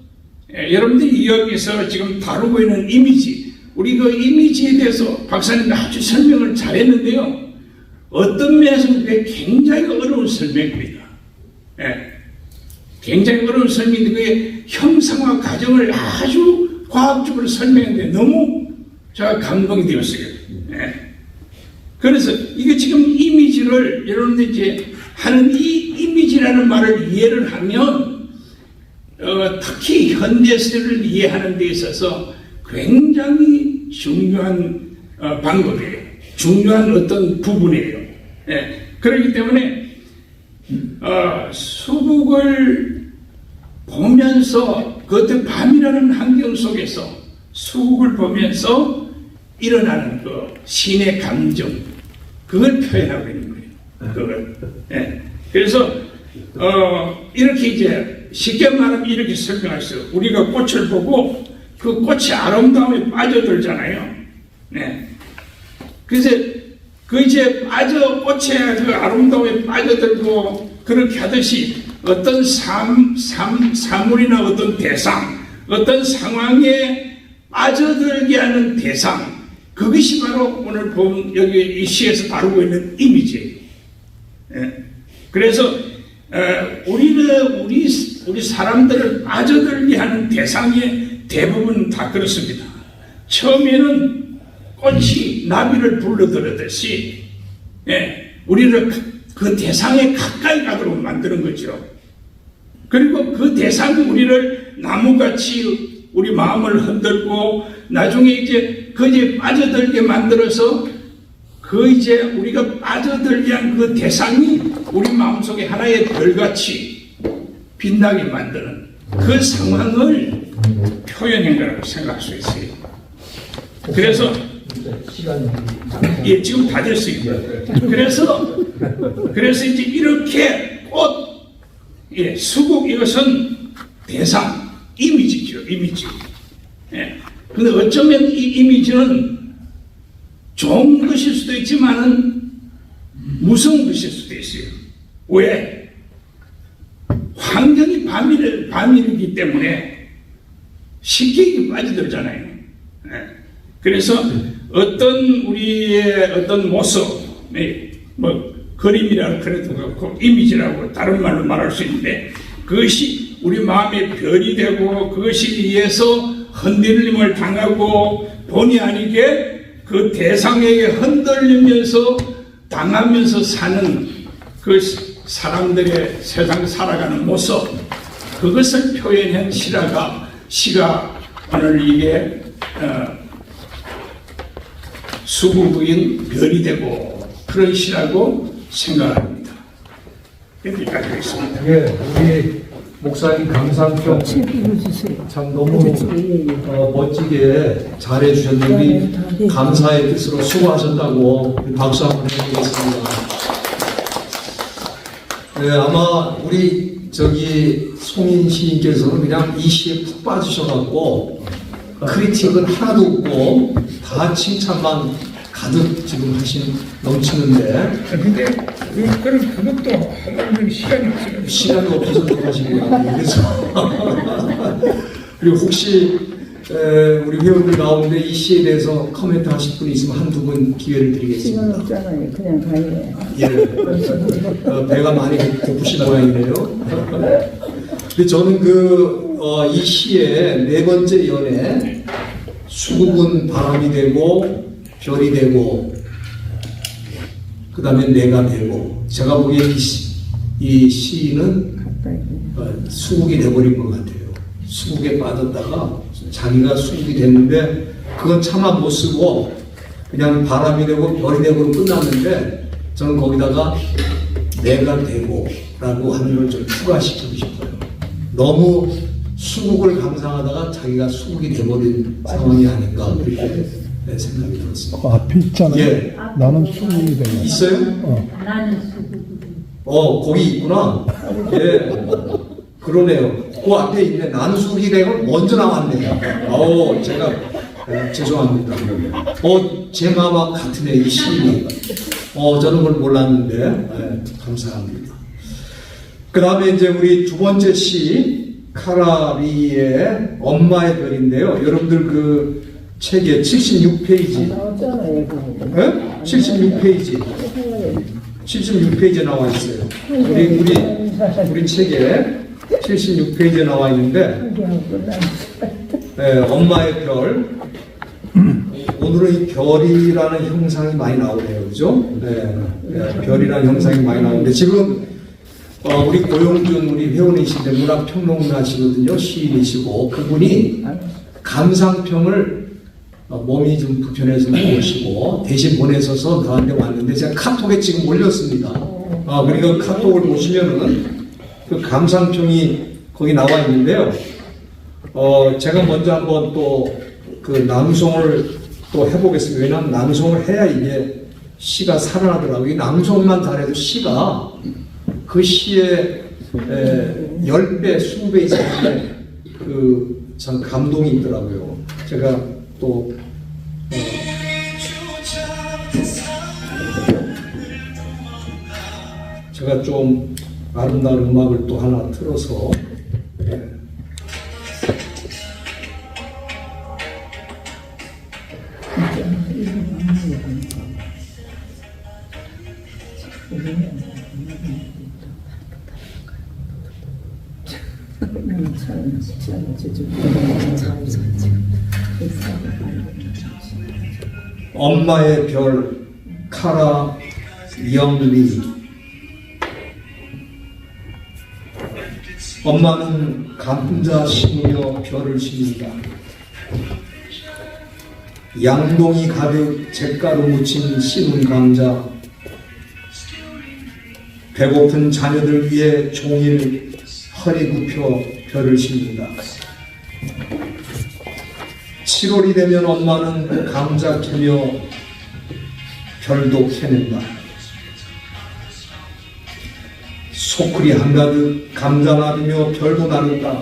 여러분들이 여기서 지금 다루고 있는 이미지, 우리 그 이미지에 대해서 박사님이 아주 설명을 잘했는데요. 어떤 면에서 그게 굉장히 어려운 설명입니다. 예. 굉장히 어려운 설명인데 그게 형상화 과정을 아주 과학적으로 설명했는데 너무 제가 감동이 되었어요. 예. 그래서 이게 지금 이미지를 여러분들 이제 하는 이 이미지라는 말을 이해를 하면 특히 현대사를 이해하는 데 있어서 굉장히 중요한 방법이에요. 중요한 어떤 부분이에요. 예. 그렇기 때문에 수국을 보면서 그 어떤 밤이라는 환경 속에서 수국을 보면서 일어나는 그 신의 감정, 그걸 표현하고 있는 거예요. 그걸. 예. 그래서 이렇게 이제 쉽게 말하면 이렇게 설명했어요. 우리가 꽃을 보고 그 꽃의 아름다움에 빠져들잖아요. 네. 그래서 그 이제 꽃의 그 아름다움에 빠져들고 그렇게 하듯이 어떤 사물이나 어떤 대상, 어떤 상황에 빠져들게 하는 대상, 그것이 바로 오늘 본 여기 이 시에서 다루고 있는 이미지예요. 예. 그래서 우리 사람들을 빠져들게 하는 대상의 대부분 다 그렇습니다. 처음에는 꽃이 나비를 불러들였듯이 우리를 그 대상에 가까이 가도록 만드는 거죠. 그리고 그 대상이 우리를 나무같이 우리 마음을 흔들고 나중에 이제 거기에 빠져들게 만들어서 그 이제 우리가 빠져들게 한 그 대상이 우리 마음속에 하나의 별같이 빛나게 만드는 그 상황을 표현한 거라고 생각할 수 있어요. 그래서 예, 지금 다 됐어요. 그래서 이제 이렇게 꽃, 예, 수국 이것은 대상, 이미지죠, 이미지. 예. 근데 어쩌면 이 이미지는 좋은 것일 수도 있지만은 무서운 것일 수도 있어요. 왜? 환경이 밤이기 때문에 쉽게 빠져들잖아요. 예. 그래서 어떤 우리의 어떤 모습, 뭐 그림이라고 그래도 그렇고 이미지라고 다른 말로 말할 수 있는데 그것이 우리 마음의 별이 되고 그것이 위해서 흔들림을 당하고 본의 아니게 그 대상에게 흔들리면서 당하면서 사는 그 사람들의 세상 살아가는 모습, 그것을 표현한 시가 오늘 이게 수국인 별이 되고 그런 시라고 생각합니다. 여기까지 하겠습니다. 예, 우리 목사님 감상평 참 너무 멋지게 잘해 주셨는데 우리 감사의 뜻으로 수고하셨다고 박수 한번 해드리겠습니다. 네, 아마 우리 송인 시인께서는 그냥 이 시에 푹 빠지셔갖고 크리틱은 하나도 없고 다 칭찬만 가득 지금 넘치는데. 근데 그것도 하려면 시간이 없어서 그러시고요. 그래서 그리고 혹시 우리 회원들 가운데 이 시에 대해서 코멘트 하실 분이 있으면 한두 분 기회를 드리겠습니다. 시간 없잖아요. 그냥 가요. 예, 배가 많이 고프신 모양이네요. 근데 저는 이 시의 네 번째 연에 수국은 바람이 되고 별이 되고 그 다음에 내가 되고, 제가 보기에 이 시인은 수국이 돼버린 것 같아요. 수국에 빠졌다가 자기가 수국이 됐는데 그건 차마 못 쓰고 그냥 바람이 되고 별이 되고 끝났는데, 저는 거기다가 내가 되고 라고 하는 걸 좀 추가시키고 싶어요. 너무 수국을 감상하다가 자기가 수국이 돼버린 상황이 아닌가 그렇게 생각이 들었습니다. 그 앞에 있잖아요. 예. 나는 수국이 되네. 있어요? 나는 수국. 거기 있구나. 예. 그러네요. 그 앞에 있네. 난수기 대가 먼저 나왔네요. 제가 죄송합니다. 제 마음과 같으네, 이 시인이. 저는 그걸 몰랐는데, 감사합니다. 그 다음에 이제 우리 두 번째 시, 카라리의 엄마의 별인데요. 여러분들 그 책에 76페이지. 나왔잖아요. 76페이지. 76페이지에 나와 있어요. 우리 책에 76페이지에 나와 있는데, 엄마의 별. 오늘은 이 별이라는 형상이 많이 나오네요. 그죠? 별이라는 형상이 많이 나오는데, 지금, 우리 고용준, 우리 회원이신데 문학평론가시거든요. 시인이시고, 그분이 감상평을 몸이 좀 불편해서 못 오시고, 대신 보내셔서 나한테 왔는데, 제가 카톡에 지금 올렸습니다. 그러니까 카톡을 보시면은, 그 감상평이 거기 나와 있는데요. 제가 먼저 한번 또 그 낭송을 또 해보겠습니다. 왜냐하면 낭송을 해야 이게 시가 살아나더라고요. 이 낭송만 잘해도 시가 그 시의 10배, 20배 이상의 그 참 감동이 있더라고요. 제가 또 제가 좀 아름다운 음악을 또 하나 틀어서 엄마의 별 카라 영리. 엄마는 감자 심으며 별을 심는다. 양동이 가득 잿가루 묻힌 심은 감자. 배고픈 자녀들 위해 종일 허리 굽혀 별을 심는다. 7월이 되면 엄마는 감자 캐며 별도 캐낸다. 소쿠리 한가득 감자 나르며 별도 나른다.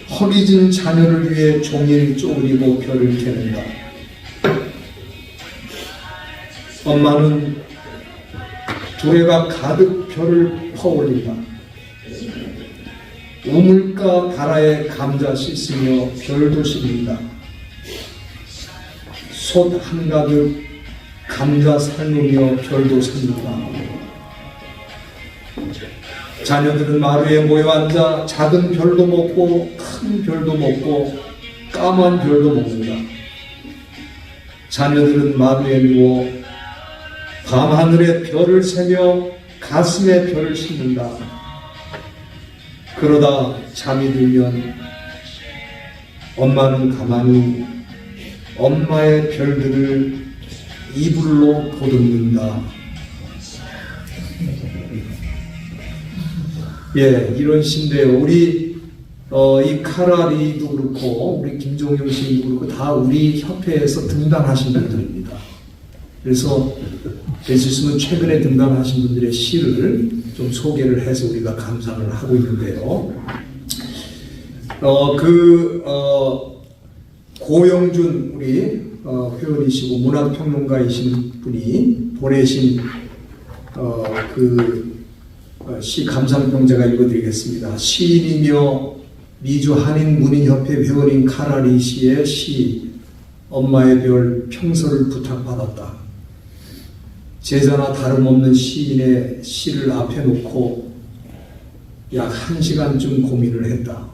허기진 자녀를 위해 종일 쪼그리고 별을 캐낸다. 엄마는 두레가 가득 별을 퍼올린다. 우물가 다라에 감자 씻으며 별도 심는다. 솥 한가득 감자 삶으며 별도 삶는다. 자녀들은 마루에 모여 앉아 작은 별도 먹고 큰 별도 먹고 까만 별도 먹는다. 자녀들은 마루에 누워 밤하늘에 별을 세며 가슴에 별을 심는다. 그러다 잠이 들면 엄마는 가만히 엄마의 별들을 이불로 보듬는다. 이런 시인데요. 우리 이 카라리도 그렇고 우리 김종영 시인도 그렇고 다 우리 협회에서 등단하신 분들입니다. 그래서 될 수 있으면 최근에 등단하신 분들의 시를 좀 소개를 해서 우리가 감상을 하고 있는데요. 고영준 우리 회원이시고 문학평론가이신 분이 보내신 시 감상평 제가 읽어드리겠습니다. 시인이며 미주 한인 문인협회 회원인 카라리 씨의 시 엄마의 별 평서를 부탁받았다. 제자나 다름없는 시인의 시를 앞에 놓고 약 1시간쯤 고민을 했다.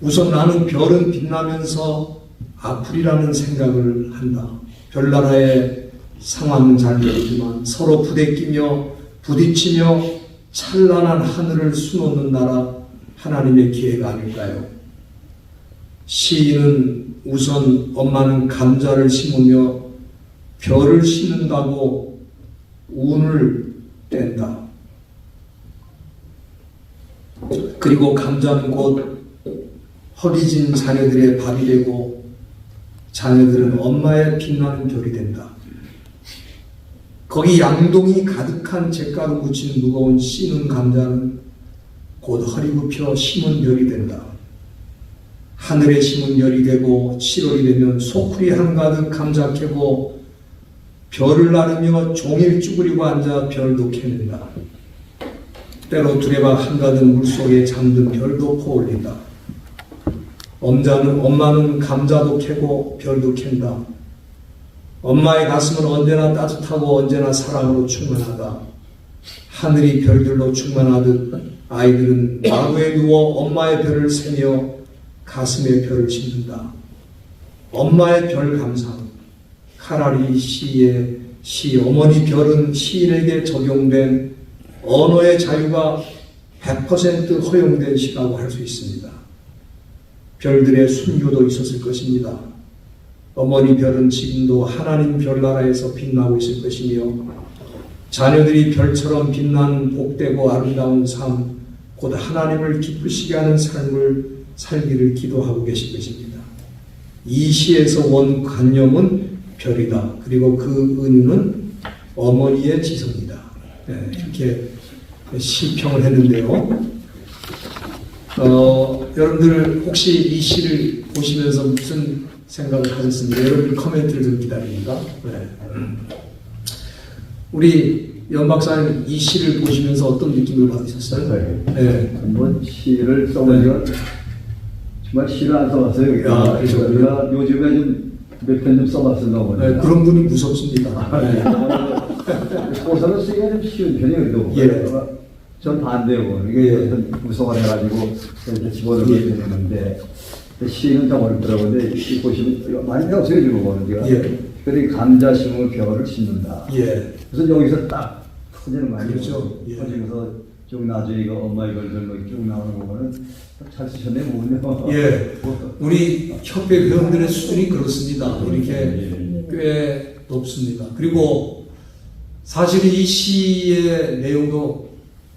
우선 나는 별은 빛나면서 아프리라는 생각을 한다. 별나라의 상황은 잘 모르지만 서로 부대끼며 부딪히며 찬란한 하늘을 수놓는 나라 하나님의 기회가 아닐까요? 시인은 우선 엄마는 감자를 심으며 별을 심는다고 운을 뗀다. 그리고 감자는 곧 허기진 자녀들의 밥이 되고 자녀들은 엄마의 빛나는 별이 된다. 거기 양동이 가득한 잿가루 묻힌 무거운 씨는 감자는 곧 허리 굽혀 심은 별이 된다. 하늘에 심은 별이 되고 7월이 되면 소쿠리 한가득 감자 캐고 별을 나르며 종일 쭈그리고 앉아 별도 캐낸다. 때로 두레박 한가득 물속에 잠든 별도 퍼올린다. 엄마는 감자도 캐고 별도 캔다. 엄마의 가슴은 언제나 따뜻하고 언제나 사랑으로 충만하다. 하늘이 별들로 충만하듯 아이들은 마루에 누워 엄마의 별을 세며 가슴에 별을 짓는다. 엄마의 별 감상. 카라리 시의 시 어머니 별은 시인에게 적용된 언어의 자유가 100% 허용된 시라고 할 수 있습니다. 별들의 순교도 있었을 것입니다. 어머니 별은 지금도 하나님 별나라에서 빛나고 있을 것이며 자녀들이 별처럼 빛나는 복되고 아름다운 삶, 곧 하나님을 기쁘시게 하는 삶을 살기를 기도하고 계실 것입니다. 이 시에서 원 관념은 별이다. 그리고 그 은유는 어머니의 지성이다. 네, 이렇게 시평을 했는데요. 여러분들 혹시 이 시를 보시면서 무슨 생각을 하셨습니까? 여러분들 코멘트를 좀 기다립니다. 네. 우리 연 박사님 이 시를 보시면서 어떤 느낌을 받으셨어요? 네. 한번 시를 써보니까 정말 시를 안 써봤어요. 아, 그렇죠. 우리가 요즘에 좀 몇 편 좀 써봤었나 보네. 네, 그런 분이 무섭습니다. 네. 고사를 쓰기가 좀 쉬운 편이거든요. 예. 전 반대고 이게 어떤 구성을 해가지고 이렇게 집어넣게 되는데 시는 좀 어렵더라고요. 근데 이 보시면 많이 배웠어요 지금 보는 예. 그래 감자 심으면 벼를 심는다. 예. 그래서 여기서 딱 터지는 많이 그렇죠. 예. 터지면서 쭉 나중에 이거 엄마 이걸들로 쭉 나오는 거 보면 잘 쓰셨네 보면요. 예. 우리 협회 회원들의 수준이 그렇습니다. 이렇게 꽤 높습니다. 그리고 사실 이 시의 내용도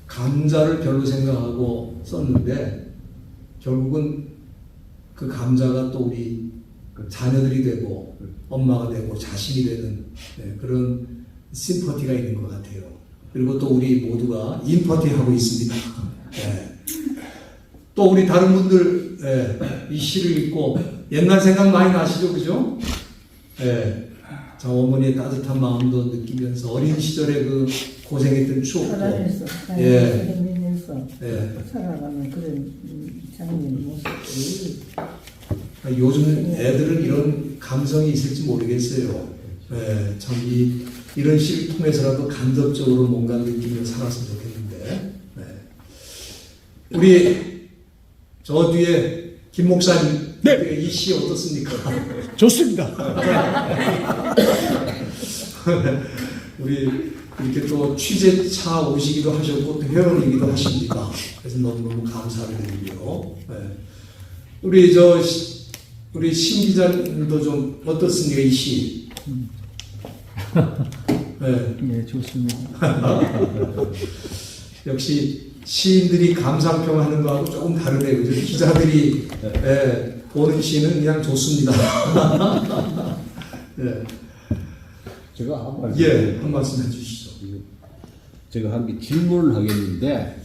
감자를 별로 생각하고 썼는데 결국은 그 감자가 또 우리 자녀들이 되고 엄마가 되고 자신이 되는 그런 심퍼티가 있는 것 같아요. 그리고 또 우리 모두가 인퍼티하고 있습니다. 또 우리 다른 분들 이 시를 읽고 옛날 생각 많이 나시죠, 그죠? 자, 어머니의 따뜻한 마음도 느끼면서 어린 시절의 그 고생했던 추억도 살아내면서 살아가는 그런 장면 모습이 요즘 애들은 이런 감성이 있을지 모르겠어요. 참 이런 시를 통해서라도 간접적으로 뭔가 느끼며 살았으면 좋겠는데. 우리 저 뒤에 김 목사님 이 시 어떻습니까? 좋습니다. 우리 이렇게 또 취재차 오시기도 하셨고 또 회원이기도 하십니다. 그래서 너무너무 감사를 드리고요. 우리 신 기자님도 좀 어떻습니까 이 시? 네, 좋습니다. 역시 시인들이 감상평하는 거하고 조금 다르네요. 그죠? 기자들이 보는 시는 그냥 좋습니다. 제가 한 한 말씀 해주시죠. 제가 한 개 질문을 하겠는데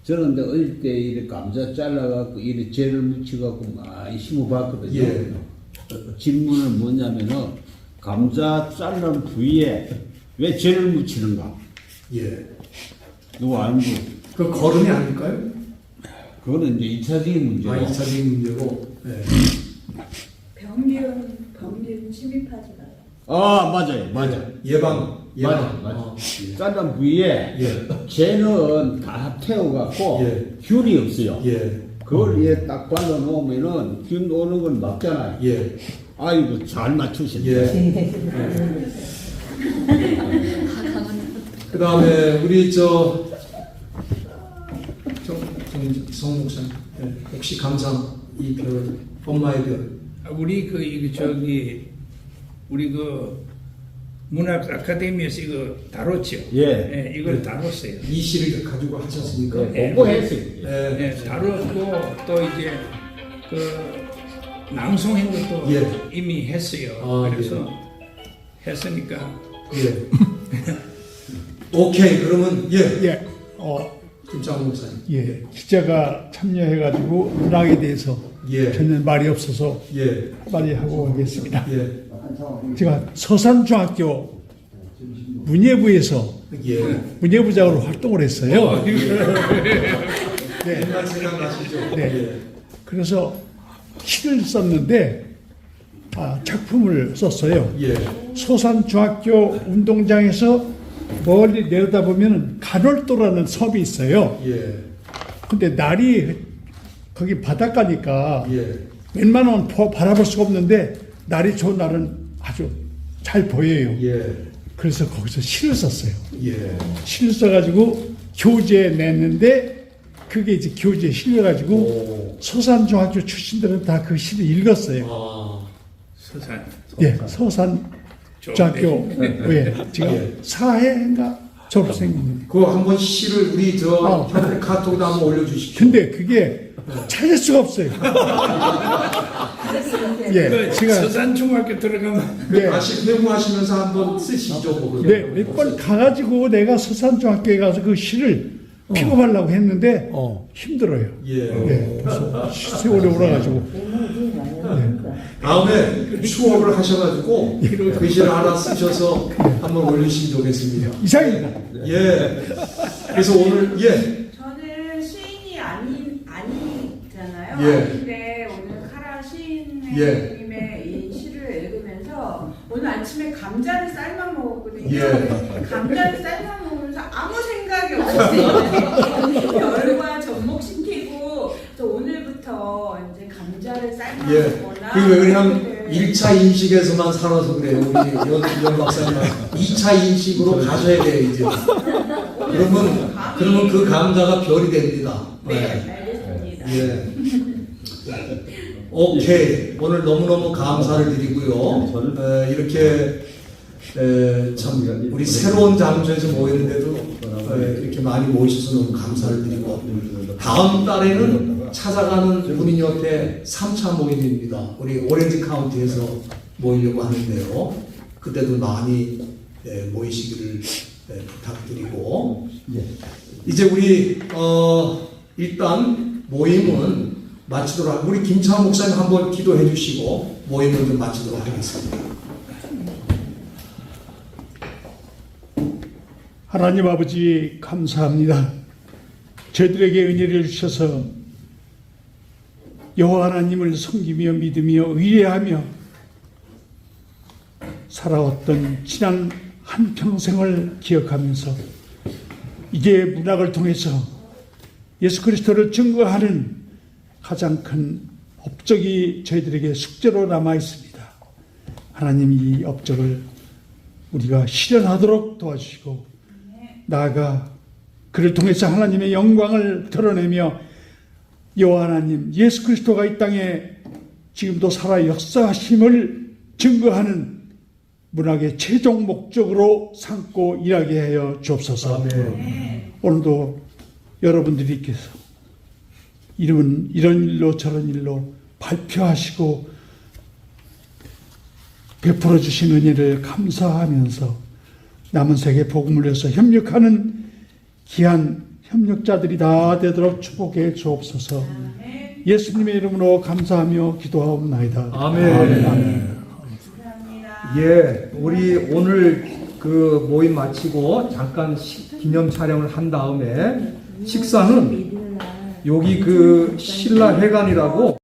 저는 근데 어릴 때 이렇게 감자 잘라갖고 이렇게 재를 묻혀갖고 많이 심어봤거든요. 질문은 뭐냐면은 감자 자른 부위에 왜 재를 묻히는가? 누구 알고? 그 거름이 아닐까요? 그거는 이제 2차적인 문제고. 2차적인 문제고. 병균 침입하지 마요. 아, 맞아요. 예방. 맞아. 자른 부위에 재는 다 태워갖고 균이 없어요. 그걸 얘 딱 발라놓으면은 균 오는 건 막잖아요. 아이고, 잘 맞추셨네. 그 다음에 우리 성 목사님 혹시 감상 이 별 엄마의 별 우리 우리 문학 아카데미에서 이거 다뤘죠. 이걸 다뤘어요. 이 시를 가지고 하셨으니까 공부했어요. 다뤘고 또 이제 낭송한 것도 예. 이미 했어요. 아, 그래서 했으니까 예. 오케이. 그러면 예. 예, 김창호 목사님. 예, 기자가 참여해가지고 문학에 대해서 예. 전혀 말이 없어서 예. 빨리 하고 가겠습니다. 예. 제가 서산중학교 문예부에서 예. 문예부장으로 활동을 했어요. 네. 옛날 생각나시죠? 네. 예. 그래서 시를 썼는데 작품을 썼어요. 예. 소산중학교 운동장에서 멀리 내려다보면 간월도라는 섬이 있어요. 예. 근데 날이 거기 바닷가니까 예. 웬만하면 바라볼 수가 없는데 날이 좋은 날은 아주 잘 보여요. 예. 그래서 거기서 시를 썼어요. 예. 시를 써가지고 교재에 냈는데 그게 이제 교재에 실려가지고 오. 소산중학교 출신들은 다 그 시를 읽었어요. 아. 서산. 예, 서산중학교에 제가 예. 4회인가 졸업생입니다. 그거 한번 시를 우리 저 현대 카톡에 한번 올려주십시오. 근데 그게 찾을 수가 없어요. 예, 그 제가 서산중학교 들어가면 네, 다시 메모하시면서 한번 쓰시죠. 뭐 그거. 네, 몇 번 가가지고 내가 서산중학교에 가서 그 시를 픽업하려고 했는데 힘들어요. 예. 네, 그래서 세월이 오라가지고 다음에 추억을 하셔가지고 그 시를 하나 쓰셔서 한번 올리시면 좋겠습니다. 이상입니다. 예. 그래서 오늘 예. 저는 시인이 아니잖아요. 예. 근데 오늘 카라 시인님의 예. 이 시를 읽으면서 오늘 아침에 감자를 삶아 먹었거든요. 예. 감자를 삶아 먹으면서 아무 생각이 없었어요. 열과 접목시키고 또 오늘부터 이제 감자를 삶아 예. 먹거나 그게 그냥 1차 인식에서만 살아서 그래요. 우리 연 박사님 2차 인식으로 가셔야 돼요, 이제. 그러면 그 감자가 별이 됩니다. 네, 알겠습니다. 예. 오케이. 오늘 너무너무 감사를 드리고요. 이렇게 참 우리 새로운 장소에서 모이는데도 이렇게 많이 모이셔서 너무 감사를 드리고 다음 달에는 찾아가는 군인협회 3차 모임입니다. 우리 오렌지 카운티에서 모이려고 하는데요. 그때도 많이 모이시기를 부탁드리고 이제 우리 일단 모임은 마치도록 하고 우리 김창호 목사님 한번 기도해 주시고 모임을 좀 마치도록 하겠습니다. 하나님 아버지 감사합니다. 저희들에게 은혜를 주셔서 여호와 하나님을 섬기며 믿으며 의뢰하며 살아왔던 지난 한평생을 기억하면서 이제 문학을 통해서 예수 그리스도를 증거하는 가장 큰 업적이 저희들에게 숙제로 남아 있습니다. 하나님 이 업적을 우리가 실현하도록 도와주시고 나아가 그를 통해서 하나님의 영광을 드러내며 여호와 하나님 예수 그리스도가 이 땅에 지금도 살아 역사하심을 증거하는 문학의 최종 목적으로 삼고 일하게 하여 주옵소서. 오늘도 여러분들께서 이런 일로 저런 일로 발표하시고 베풀어 주신 은혜를 감사하면서 남은 세계 복음을 위해서 협력하는 귀한 협력자들이 다 되도록 축복해 주옵소서. 예수님의 이름으로 감사하며 기도하옵나이다. 아멘. 예, 우리 오늘 그 모임 마치고 잠깐 기념 촬영을 한 다음에 식사는 여기 그 신라 회관이라고